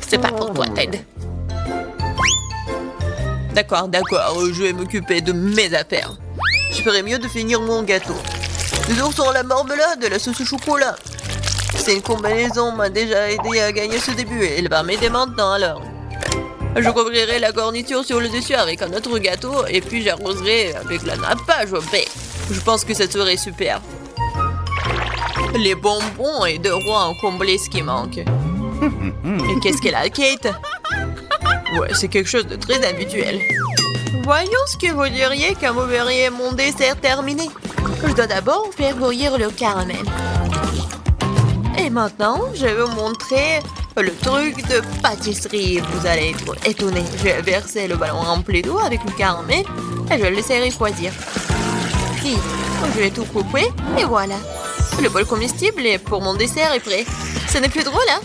[SPEAKER 1] C'est pas pour toi, Ted. D'accord, je vais m'occuper de mes affaires. Je ferais mieux de finir mon gâteau. Les oursons, la marmelade et la sauce au chocolat. C'est une combinaison m'a déjà aidé à gagner ce début et elle va m'aider maintenant alors. Je couvrirai la garniture sur le dessus avec un autre gâteau et puis j'arroserai avec la nappage au bec. Je pense que ça serait super. Les bonbons et de rois ont comblé ce qui manque. Et qu'est-ce qu'elle a, Kate? Ouais, c'est quelque chose de très habituel. Voyons ce que vous diriez quand vous verriez mon dessert terminé. Je dois d'abord faire bouillir le caramel. Et maintenant, je vais vous montrer le truc de pâtisserie. Vous allez être étonnés. Je vais verser le ballon rempli d'eau avec le caramel et je le laisserai refroidir. Puis, je vais tout couper et voilà. Le bol comestible pour mon dessert est prêt. Ce n'est plus drôle, hein?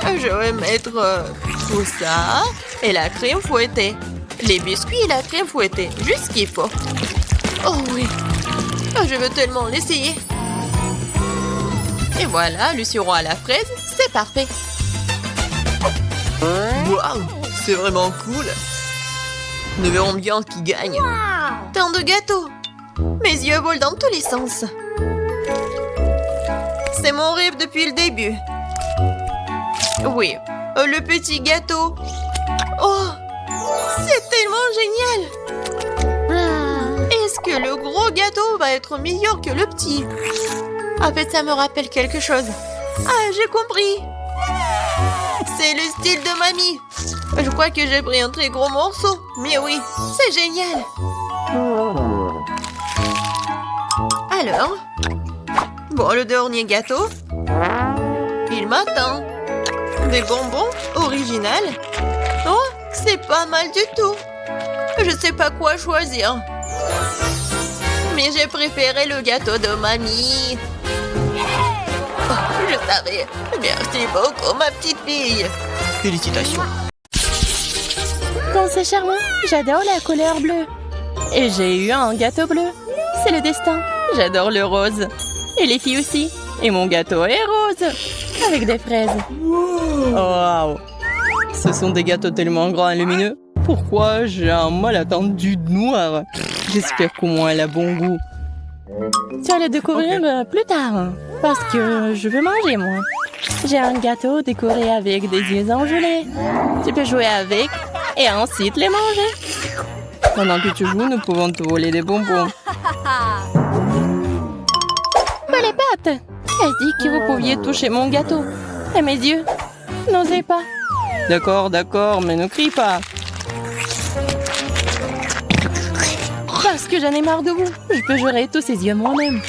[SPEAKER 1] Je vais mettre tout ça et la crème fouettée. Les biscuits et la crème fouettée. Juste ce qu'il faut. Oh oui. Je veux tellement l'essayer. Et voilà, le sirop à la fraise, c'est parfait. Waouh, c'est vraiment cool. Nous verrons bien qui gagne. Tant de gâteaux. Mes yeux volent dans tous les sens. C'est mon rêve depuis le début. Oui, le petit gâteau. Oh, c'est tellement génial. Est-ce que le gros gâteau va être meilleur que le petit? En fait, ça me rappelle quelque chose. Ah, j'ai compris. C'est le style de mamie. Je crois que j'ai pris un très gros morceau. Mais oui, c'est génial. Alors, bon, le dernier gâteau. Il m'attend. Des bonbons originales. Oh, c'est pas mal du tout. Je sais pas quoi choisir. Mais j'ai préféré le gâteau de mamie. Oh, je savais. Merci beaucoup, ma petite fille. Félicitations.
[SPEAKER 2] Quand c'est charmant, j'adore la couleur bleue. Et j'ai eu un gâteau bleu. C'est le destin. J'adore le rose. Et les filles aussi. Et mon gâteau est rose. Avec des fraises. Oh, wow. Ce sont des gâteaux tellement grands et lumineux.
[SPEAKER 1] Pourquoi j'ai un mal attendu de noir? J'espère qu'au moins elle a bon goût.
[SPEAKER 2] Tu vas le découvrir plus tard. Parce que je veux manger, moi. J'ai un gâteau décoré avec des yeux engelés. Tu peux jouer avec et ensuite les manger.
[SPEAKER 1] Pendant que tu joues, nous pouvons te voler des bonbons.
[SPEAKER 2] Pas les pattes. J'ai dit que vous pouviez toucher mon gâteau. Et mes yeux. N'osez pas.
[SPEAKER 1] D'accord, d'accord, mais ne crie pas.
[SPEAKER 2] Parce que j'en ai marre de vous. Je peux gérer tous ces yeux moi-même.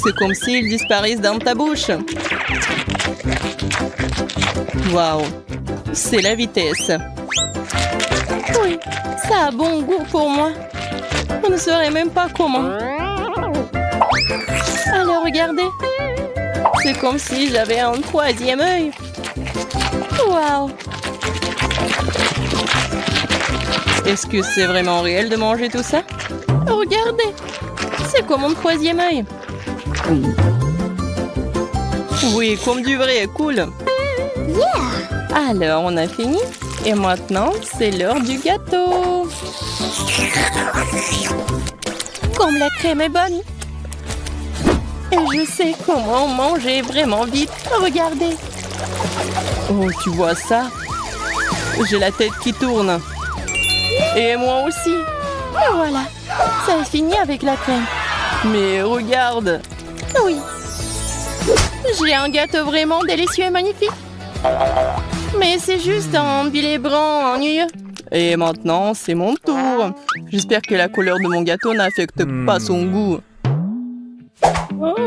[SPEAKER 1] C'est comme s'ils disparaissent dans ta bouche. Waouh, c'est la vitesse.
[SPEAKER 2] Oui, ça a bon goût pour moi. On ne saurait même pas comment. Alors regardez. C'est comme si j'avais un troisième œil. Waouh.
[SPEAKER 1] Est-ce que c'est vraiment réel de manger tout ça?
[SPEAKER 2] Regardez. C'est comme mon troisième œil.
[SPEAKER 1] Oui, comme du vrai, cool.
[SPEAKER 2] Alors, on a fini. Et maintenant, c'est l'heure du gâteau. Comme la crème est bonne. Et je sais comment manger vraiment vite. Regardez.
[SPEAKER 1] Oh, tu vois ça? J'ai la tête qui tourne.
[SPEAKER 2] Et moi aussi. Et voilà. Ça est fini avec la crème.
[SPEAKER 1] Mais regarde.
[SPEAKER 2] Oui. J'ai un gâteau vraiment délicieux et magnifique. Mais c'est juste un billet brun ennuyeux.
[SPEAKER 1] Et maintenant, c'est mon tour. J'espère que la couleur de mon gâteau n'affecte pas son goût.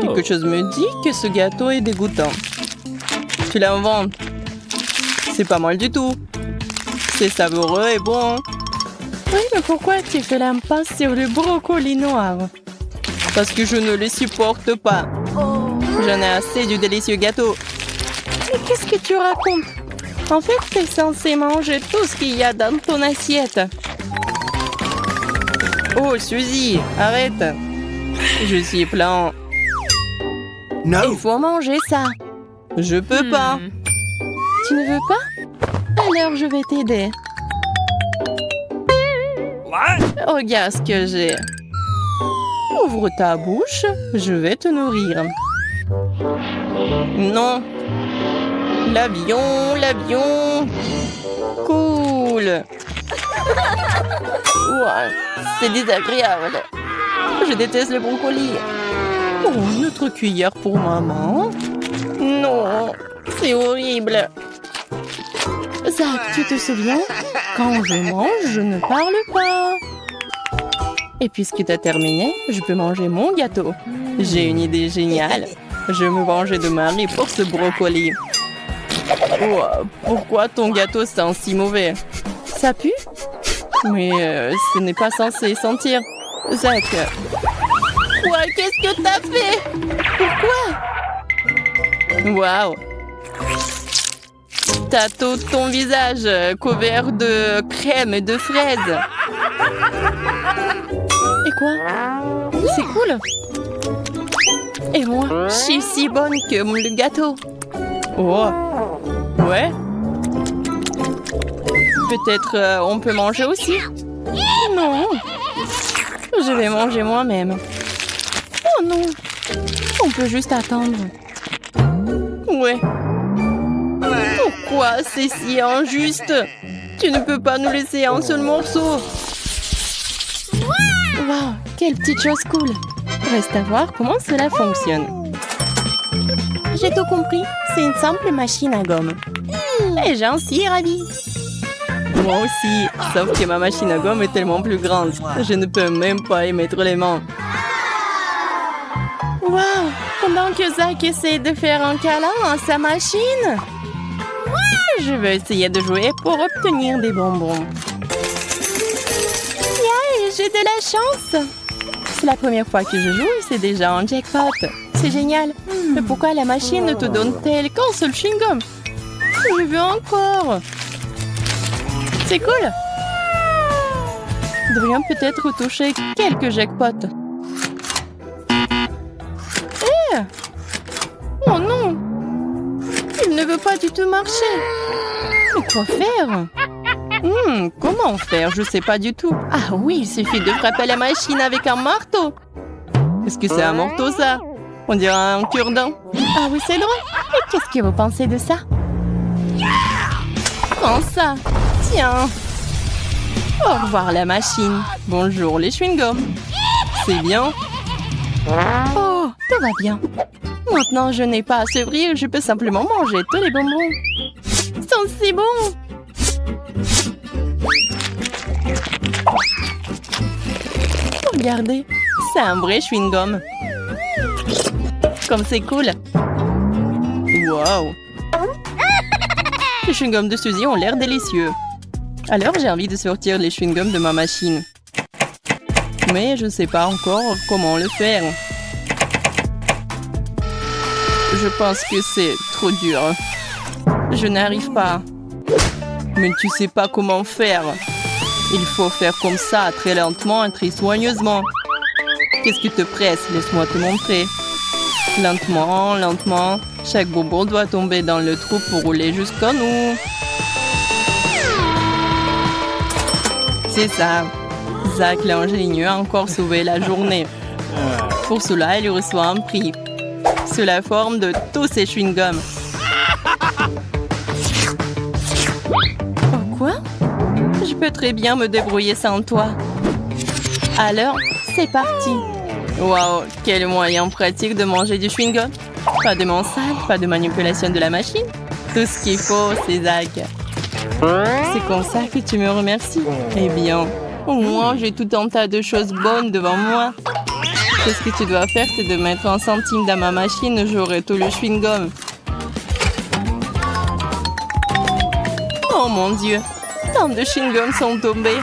[SPEAKER 1] Quelque chose me dit que ce gâteau est dégoûtant. Tu l'inventes. C'est pas mal du tout. C'est savoureux et bon.
[SPEAKER 2] Oui, mais pourquoi tu fais l'impasse sur le brocoli noir?
[SPEAKER 1] Parce que je ne le supporte pas. J'en ai assez du délicieux gâteau.
[SPEAKER 2] Mais qu'est-ce que tu racontes? En fait, tu es censé manger tout ce qu'il y a dans ton assiette.
[SPEAKER 1] Oh, Suzy, arrête. Je suis plein.
[SPEAKER 2] Il faut manger ça.
[SPEAKER 1] Je peux pas.
[SPEAKER 2] Tu ne veux pas? Alors, je vais t'aider.
[SPEAKER 1] Regarde ce que j'ai. Ouvre ta bouche, je vais te nourrir. Non. L'avion, l'avion. Cool. Ouais, c'est désagréable. Je déteste le brocoli. Oh, une autre cuillère pour maman. Non, c'est horrible.
[SPEAKER 2] Zach, tu te souviens? Quand je mange, je ne parle pas.
[SPEAKER 1] Et puisque tu as terminé, je peux manger mon gâteau. J'ai une idée géniale. Je vais me venger de Marie pour ce brocoli. Oh, pourquoi ton gâteau sent si mauvais?
[SPEAKER 2] Ça pue?
[SPEAKER 1] Mais ce n'est pas censé sentir. Zach.
[SPEAKER 2] Ouais, qu'est-ce que t'as fait? Pourquoi?
[SPEAKER 1] Waouh. T'as tout ton visage couvert de crème et de fraises.
[SPEAKER 2] Et quoi? C'est cool. Et moi, je suis si bonne que le gâteau.
[SPEAKER 1] Oh. Ouais. Peut-être on peut manger aussi.
[SPEAKER 2] Non. Je vais manger moi-même. Oh non. On peut juste attendre.
[SPEAKER 1] Ouais. Pourquoi c'est si injuste? Tu ne peux pas nous laisser un seul morceau.
[SPEAKER 2] Wow, quelle petite chose cool. Reste à voir comment cela fonctionne. J'ai tout compris. C'est une simple machine à gomme. Et j'en suis ravie.
[SPEAKER 1] Moi aussi, sauf que ma machine à gomme est tellement plus grande. Je ne peux même pas y mettre les mains.
[SPEAKER 2] Wow, pendant que Zach essaie de faire un câlin à sa machine, je vais essayer de jouer pour obtenir des bonbons. Yeah, j'ai de la chance. C'est la première fois que je joue et c'est déjà un jackpot. C'est génial. Mais pourquoi la machine ne te donne-t-elle qu'un seul chewing-gum? Je veux encore. C'est cool. Nous devrions peut-être toucher quelques jackpots. Eh! Oh non! Il ne veut pas du tout marcher. Mais quoi faire? Comment faire? Je sais pas du tout. Ah oui, il suffit de frapper la machine avec un marteau. Est-ce que c'est un marteau, ça? On dirait un cure-dent. Ah oui, c'est drôle. Et qu'est-ce que vous pensez de ça? Prends ça. Tiens. Au revoir, la machine. Bonjour, les chewing-gums. C'est bien. Oh, tout va bien. Maintenant, je n'ai pas à s'ouvrir. Je peux simplement manger tous les bonbons. Ils sont si bons. Regardez, c'est un vrai chewing-gum. Comme c'est cool. Wow. Les chewing-gums de Suzy ont l'air délicieux. Alors j'ai envie de sortir les chewing-gums de ma machine. Mais je ne sais pas encore comment le faire. Je pense que c'est trop dur. Je n'arrive pas. Mais tu sais pas comment faire. Il faut faire comme ça, très lentement et très soigneusement. Qu'est-ce qui te presse? Laisse-moi te montrer. Lentement, lentement. Chaque bonbon doit tomber dans le trou pour rouler jusqu'à nous. C'est ça. Zach l'ingénieux a encore sauvé la journée. Pour cela, il reçoit un prix. Sous la forme de tous ses chewing-gums. Oh quoi? Je peux très bien me débrouiller sans toi. Alors, c'est parti. Waouh, quel moyen pratique de manger du chewing-gum. Pas de main sale, pas de manipulation de la machine. Tout ce qu'il faut, c'est Zach. C'est comme ça que tu me remercies. Eh bien, au moins, j'ai tout un tas de choses bonnes devant moi. Tout ce que tu dois faire, c'est de mettre un centime dans ma machine. J'aurai tout le chewing-gum. Oh mon Dieu, tant de chewing-gums sont tombés.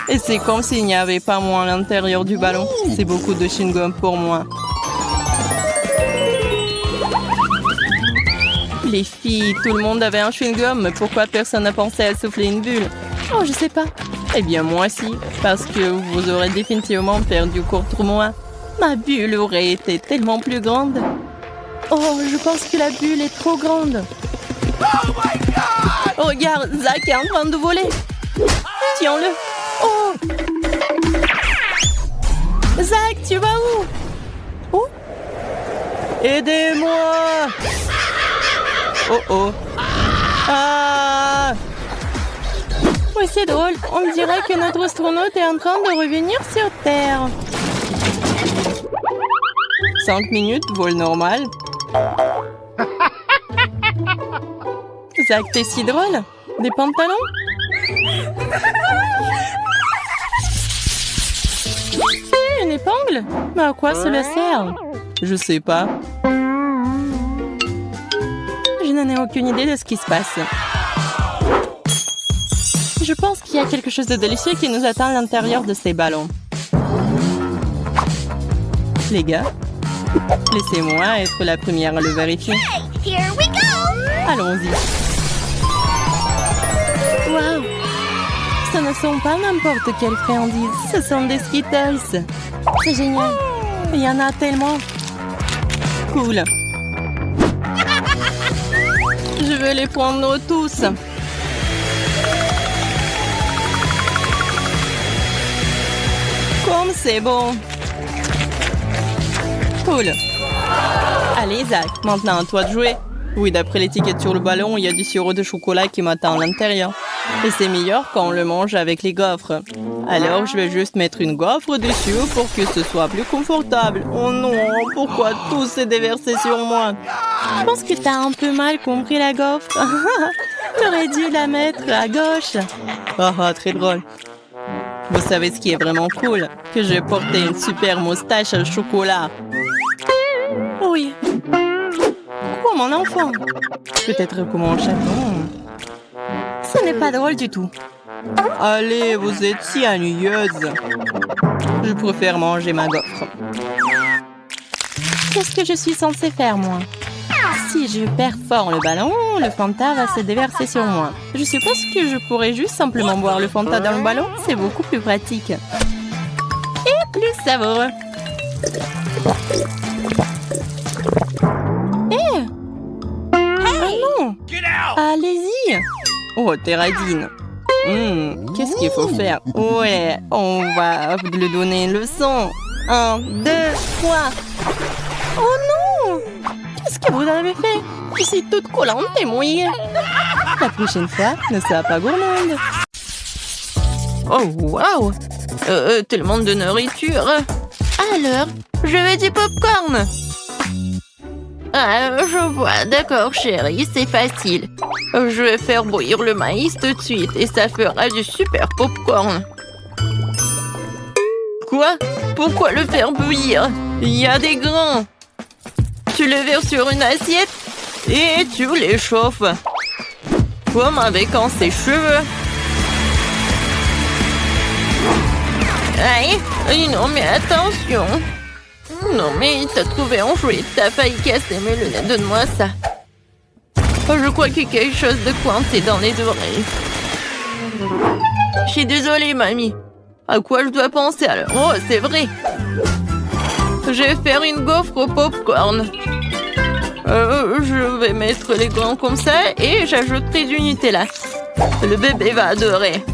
[SPEAKER 2] Et c'est comme s'il n'y avait pas moi à l'intérieur du ballon. C'est beaucoup de chewing-gum pour moi. Les filles, tout le monde avait un chewing-gum, mais pourquoi personne n'a pensé à souffler une bulle? Oh, je sais pas. Eh bien, moi si, parce que vous aurez définitivement perdu contre moi. Ma bulle aurait été tellement plus grande. Oh, je pense que la bulle est trop grande. Oh, regarde, Zach est en train de voler. Tiens-le. Oh! Zach, tu vas où? Oh! Aidez-moi! Oh oh! Ah! Oui, c'est drôle. On dirait que notre astronaute est en train de revenir sur Terre. 5 minutes, vol normal. Zach, t'es si drôle. Des pantalons? Une épingle? Mais à quoi cela sert? Je sais pas. Je n'en ai aucune idée de ce qui se passe. Je pense qu'il y a quelque chose de délicieux qui nous attend à l'intérieur de ces ballons. Les gars, laissez-moi être la première à le vérifier.
[SPEAKER 3] Here we go!
[SPEAKER 2] Allons-y. Waouh! Ce ne sont pas n'importe quelles friandises, ce sont des Skittles. C'est génial. Il y en a tellement. Cool. Je veux les prendre tous. Comme c'est bon. Cool. Allez, Zach, maintenant à toi de jouer. Oui, d'après l'étiquette sur le ballon, il y a du sirop de chocolat qui m'attend à l'intérieur. Et c'est meilleur quand on le mange avec les gaufres. Alors, je vais juste mettre une gaufre dessus pour que ce soit plus confortable. Oh non, pourquoi tout s'est déversé sur moi? Je pense que t'as un peu mal compris la gaufre. T'aurais dû la mettre à gauche. Ah, très drôle. Vous savez ce qui est vraiment cool? Que j'ai porté une super moustache au chocolat. Oui. Quoi, mon enfant? Peut-être comme un chaton. Ce n'est pas drôle du tout. Allez, vous êtes si ennuyeuse. Je préfère manger ma gaufre. Qu'est-ce que je suis censée faire, moi? Si je perfore le ballon, le Fanta va se déverser sur moi. Je suppose que je pourrais juste simplement boire le Fanta dans le ballon. C'est beaucoup plus pratique. Et plus savoureux. Oh non! Allez-y! Oh,
[SPEAKER 1] Oh, Terradine. Qu'est-ce qu'il faut faire? Ouais, on va lui donner une leçon. 1, 2, 3. Oh non! Qu'est-ce que vous avez fait? Je suis toute collante et mouillée. La prochaine fois, ne sois pas gourmande. Oh, waouh! Tellement de nourriture. Alors, je veux du popcorn. Ah, je vois. D'accord, chérie, c'est facile. Je vais faire bouillir le maïs tout de suite et ça fera du super popcorn. Quoi? Pourquoi le faire bouillir? Il y a des grains. Tu le verses sur une assiette et tu les chauffes. Comme avec un sèche-cheveux. Aïe, non mais attention. Non mais t'as trouvé un jouet, t'as failli casser mes lunettes, donne-moi ça. Oh, je crois qu'il y a quelque chose de coincé dans les oreilles. Je suis désolée, mamie. À quoi je dois penser alors? Oh, c'est vrai. Je vais faire une gaufre au popcorn. Je vais mettre les grains comme ça et j'ajouterai du Nutella. Le bébé va adorer.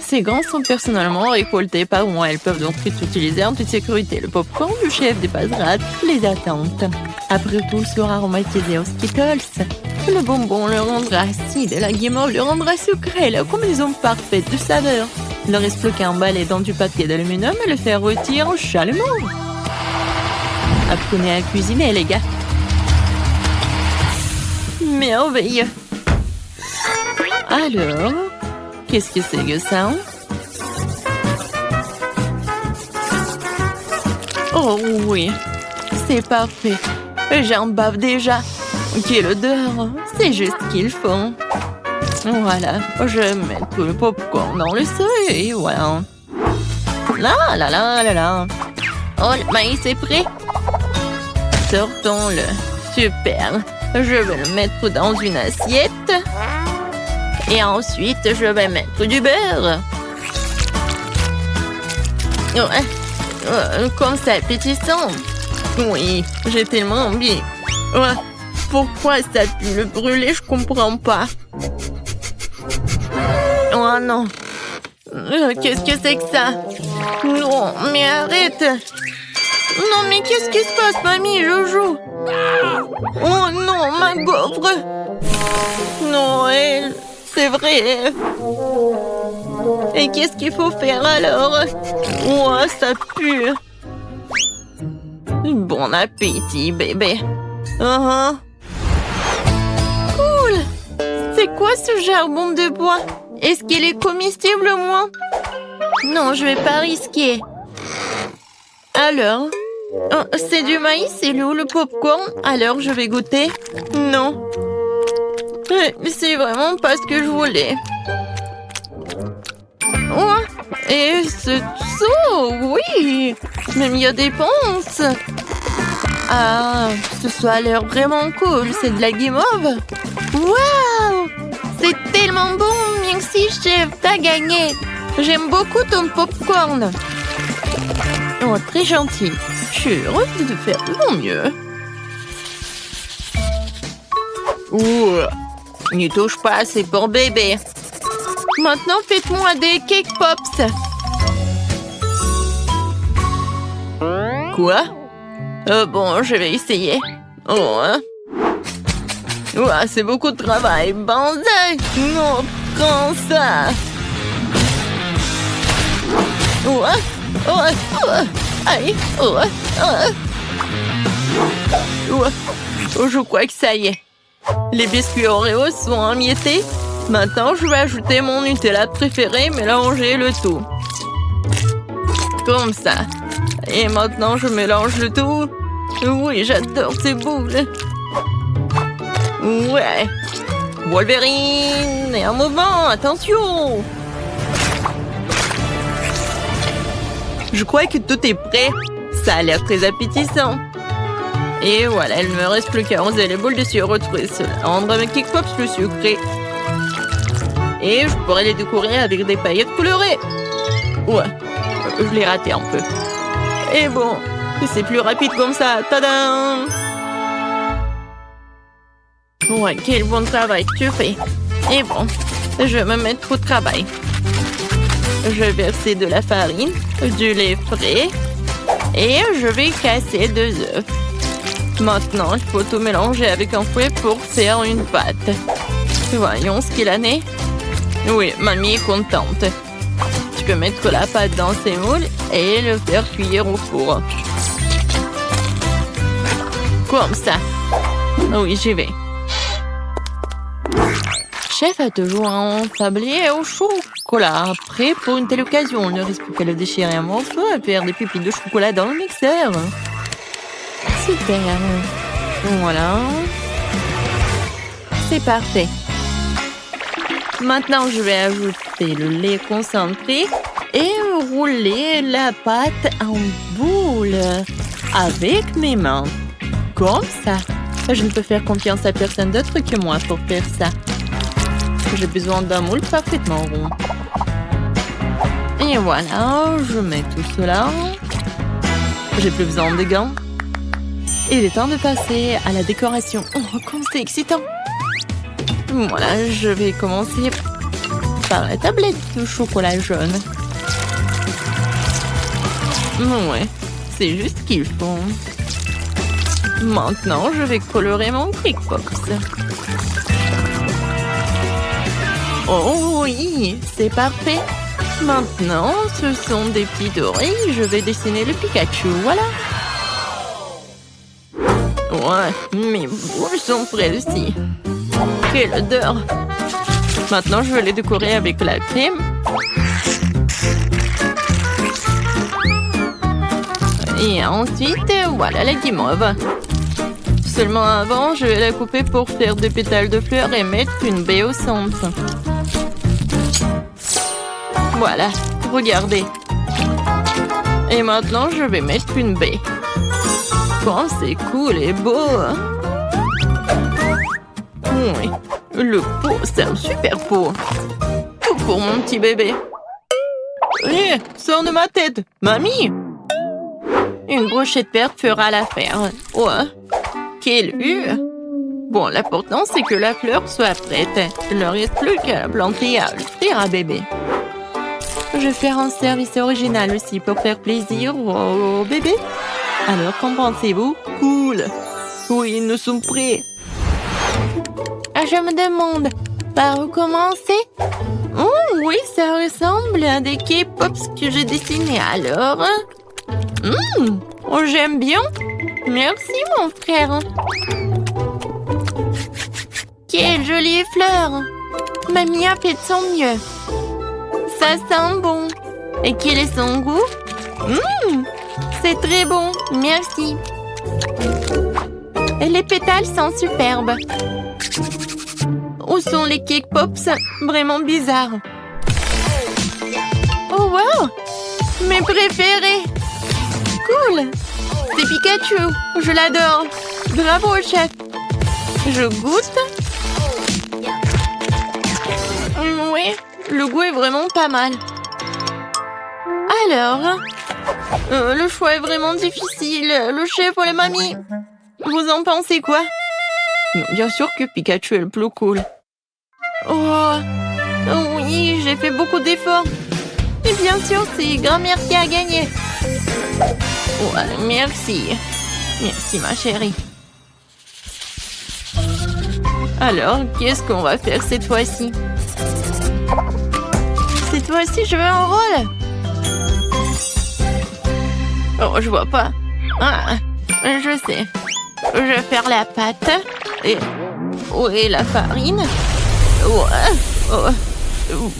[SPEAKER 1] Ces grains sont personnellement récoltés par moi. Elles peuvent donc être utilisées en toute sécurité. Le popcorn du chef dépassera toutes les attentes. Après tout, sera aromatisé aux Skittles. Le bonbon le rendra acide et la guimauve le rendra sucré. La combinaison parfaite de saveurs. Il ne reste plus qu'à emballer dans du papier d'aluminium et le faire rôtir chalumeau. Apprenez à cuisiner, les gars. Merveilleux. Alors, qu'est-ce que c'est que ça? Oh oui, c'est parfait. J'en bave déjà. Quelle odeur. C'est juste ce qu'il faut. Voilà, je vais mettre le popcorn dans le seuil et voilà. Là, là, là, là, là. Oh, le maïs est prêt. Sortons-le. Super. Je vais le mettre dans une assiette. Et ensuite, je vais mettre du beurre. Comme ça, appétissant. Oui, j'ai tellement envie. Pourquoi ça pue le brûler, je comprends pas. Oh non. Qu'est-ce que c'est que ça? Non, mais arrête. Non, mais qu'est-ce qui se passe, mamie? Je joue. Oh non, ma gaufre. Non, c'est vrai. Et qu'est-ce qu'il faut faire alors? Oh, ça pue. Bon appétit, bébé. Cool. C'est quoi ce charbon de bois? Est-ce qu'il est comestible, moi? Non, je vais pas risquer. Alors? C'est du maïs, c'est où le popcorn? Alors, je vais goûter. Non. C'est vraiment pas ce que je voulais. Oh, et ce saut, oui. Même il y a des ponces. Ah, ce a l'air vraiment cool. C'est de la guimauve. Waouh! C'est tellement bon. Merci, chef. T'as gagné. J'aime beaucoup ton popcorn. Oh, très gentil. Je suis heureuse de faire de mon mieux. N'y touche pas, c'est pour bébé. Maintenant, faites-moi des cake pops. Quoi? Bon, je vais essayer. C'est beaucoup de travail. Banzai! Non, prends ça. Aïe. Je crois que ça y est. Les biscuits Oreo sont émiettés. Maintenant, je vais ajouter mon Nutella préféré, mélanger le tout. Comme ça. Et maintenant, je mélange le tout. Oui, j'adore ces boules. Ouais. Wolverine! Et un mouvement, attention! Je crois que tout est prêt. Ça a l'air très appétissant. Et voilà, il ne me reste plus qu'à arroser les boules de sirop retrouver cela. Rendre mes cake pops plus sucrés. Et je pourrais les décorer avec des paillettes colorées. Ouais, je l'ai raté un peu. Et bon, c'est plus rapide comme ça. Tadam! Ouais, quel bon travail que tu fais. Et bon, je me mets au travail. Je vais verser de la farine, du lait frais et je vais casser 2 œufs. Maintenant, il faut tout mélanger avec un fouet pour faire une pâte. Voyons ce qu'il en est. Oui, mamie est contente. Tu peux mettre la pâte dans ces moules et le faire cuire au four. Comme ça. Oui, j'y vais. Chef a toujours un tablier au chocolat. Prêt pour une telle occasion. Il ne reste plus qu'à le déchirer en morceaux et faire des pupilles de chocolat dans le mixeur. Super. Voilà. C'est parfait. Maintenant, je vais ajouter le lait concentré et rouler la pâte en boule avec mes mains. Comme ça. Je ne peux faire confiance à personne d'autre que moi pour faire ça. J'ai besoin d'un moule parfaitement rond. Et voilà, je mets tout cela. J'ai plus besoin de gants. Il est temps de passer à la décoration. Oh, comme c'est excitant! Voilà, je vais commencer par la tablette de chocolat jaune. Ouais, c'est juste ce qu'il faut. Maintenant, je vais colorer mon Crickbox. Oh oui, c'est parfait. Maintenant, ce sont des petites oreilles. Je vais dessiner le Pikachu, voilà. Ouais, mes boules sont prêtes aussi. Quelle odeur! Maintenant, je vais les décorer avec la crème. Et ensuite, voilà la guimauve. Seulement avant, je vais la couper pour faire des pétales de fleurs et mettre une baie au centre. Voilà, regardez. Et maintenant, je vais mettre une baie. Oh, c'est cool et beau. Oui, le pot, c'est un super pot. Tout pour mon petit bébé. Hé, sors de ma tête, mamie. Une brochette verte fera l'affaire. Ouais, quelle vue. Bon, l'important, c'est que la fleur soit prête. Il ne reste plus qu'à la planter et à l'offrir à bébé. Je vais faire un service original aussi pour faire plaisir au bébé. Alors, qu'en pensez-vous? Cool. Oui, nous sommes prêts. Je me demande, par où commencer? Oh oui, ça ressemble à des K-Pops que j'ai dessinés alors. J'aime bien. Merci mon frère. Quelle jolie fleur. Mamie a fait de son mieux. Ça sent bon. Et quel est son goût? C'est très bon, merci. Et les pétales sont superbes. Où sont les Cake Pops? Vraiment bizarres. Oh wow! Mes préférés! Cool! C'est Pikachu! Je l'adore! Bravo, chef! Je goûte? Oui, le goût est vraiment pas mal. Alors, le choix est vraiment difficile. Le chef ou la mamie? Vous en pensez quoi? Bien sûr que Pikachu est le plus cool. Oh, oui, j'ai fait beaucoup d'efforts. Et bien sûr, c'est grand-mère qui a gagné. Ouais, merci. Merci, ma chérie. Alors, qu'est-ce qu'on va faire cette fois-ci? Cette fois-ci, je veux un rôle. Oh, je vois pas. Ah, je sais. Je vais faire la pâte. Et... oui, la farine. Ouais. Oh.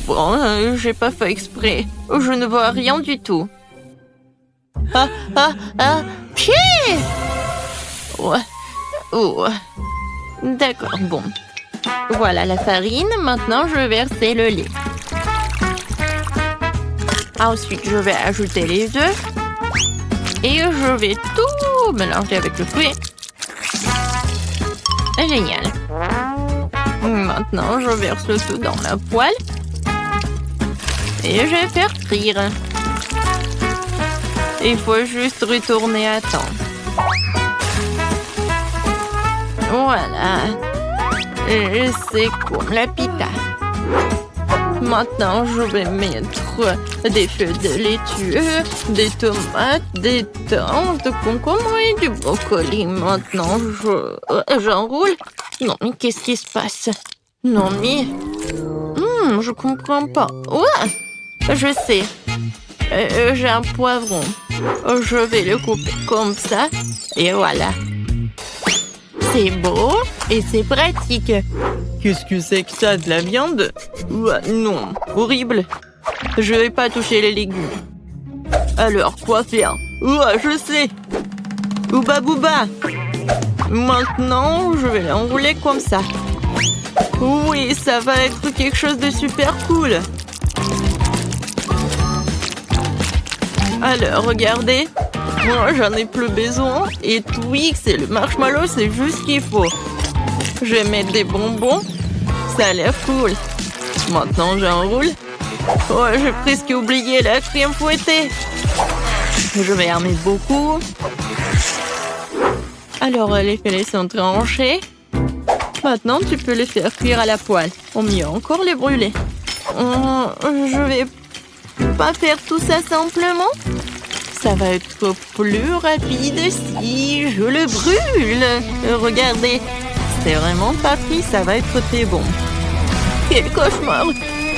[SPEAKER 1] Bon, j'ai pas fait exprès. Je ne vois rien du tout. Pied! Ouais. Oh. D'accord, bon. Voilà la farine. Maintenant, je vais verser le lait. Ensuite, je vais ajouter les œufs. Et je vais tout mélanger avec le fruit. Génial. Maintenant, je verse tout dans la poêle. Et je vais faire frire. Il faut juste retourner à temps. Voilà. C'est comme la pita. Maintenant, je vais mettre des feuilles de laitue, des tomates, des tranches de concombre et du brocoli. Maintenant, j'enroule. Non, mais qu'est-ce qui se passe? Non, mais... je comprends pas. Ouais, je sais. J'ai un poivron. Je vais le couper comme ça. Et voilà. C'est beau et c'est pratique. Qu'est-ce que c'est que ça, de la viande? Ouais, non, horrible. Je vais pas toucher les légumes. Alors, quoi faire? Ouais, je sais. Ouba bouba. Maintenant, je vais l'enrouler comme ça. Oui, ça va être quelque chose de super cool. Alors, regardez. Moi, j'en ai plus besoin. Et Twix et le marshmallow, c'est juste ce qu'il faut. Je vais mettre des bonbons. Ça a l'air cool. Maintenant, j'enroule. Oh, j'ai presque oublié la crème fouettée. Je vais en mettre beaucoup. Alors, les filets sont tranchés. Maintenant, tu peux les faire cuire à la poêle. Ou mieux encore, les brûler. Je vais pas faire tout ça simplement. Ça va être plus rapide si je le brûle. Regardez, c'est vraiment pas pris, ça va être très bon. Quel cauchemar!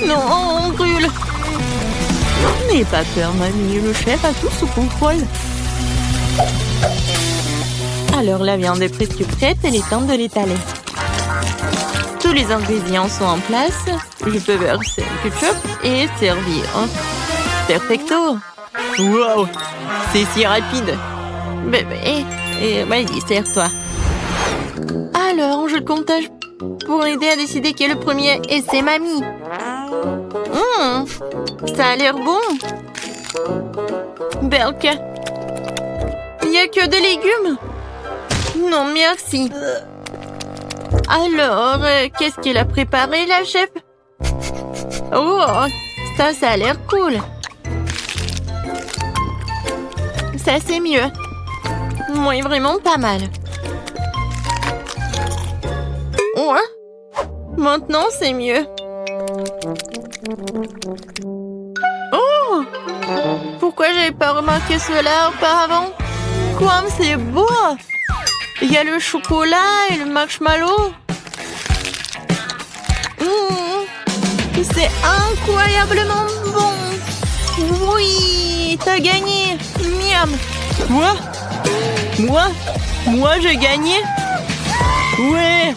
[SPEAKER 1] Non, on brûle. N'aie pas peur, mamie, le chef a tout sous contrôle. Alors, la viande est presque prête, il est temps de l'étaler. Tous les ingrédients sont en place. Je peux verser le ketchup et servir. Perfecto! Wow! C'est si rapide! Bébé, vas-y, sers-toi. Alors, je comptage pour aider à décider qui est le premier. Et c'est mamie. Ça a l'air bon. Berk. Il n'y a que des légumes. Non, merci. Alors, qu'est-ce qu'elle a préparé, la chef? Oh, ça a l'air cool. Ça, c'est mieux. Oui, vraiment pas mal. Ouais. Maintenant, c'est mieux. Oh! Pourquoi j'avais pas remarqué cela auparavant? Comme c'est beau! Il y a le chocolat et le marshmallow. C'est incroyablement bon. Oui, t'as gagné. Miam. Quoi? Moi, j'ai gagné? Ouais.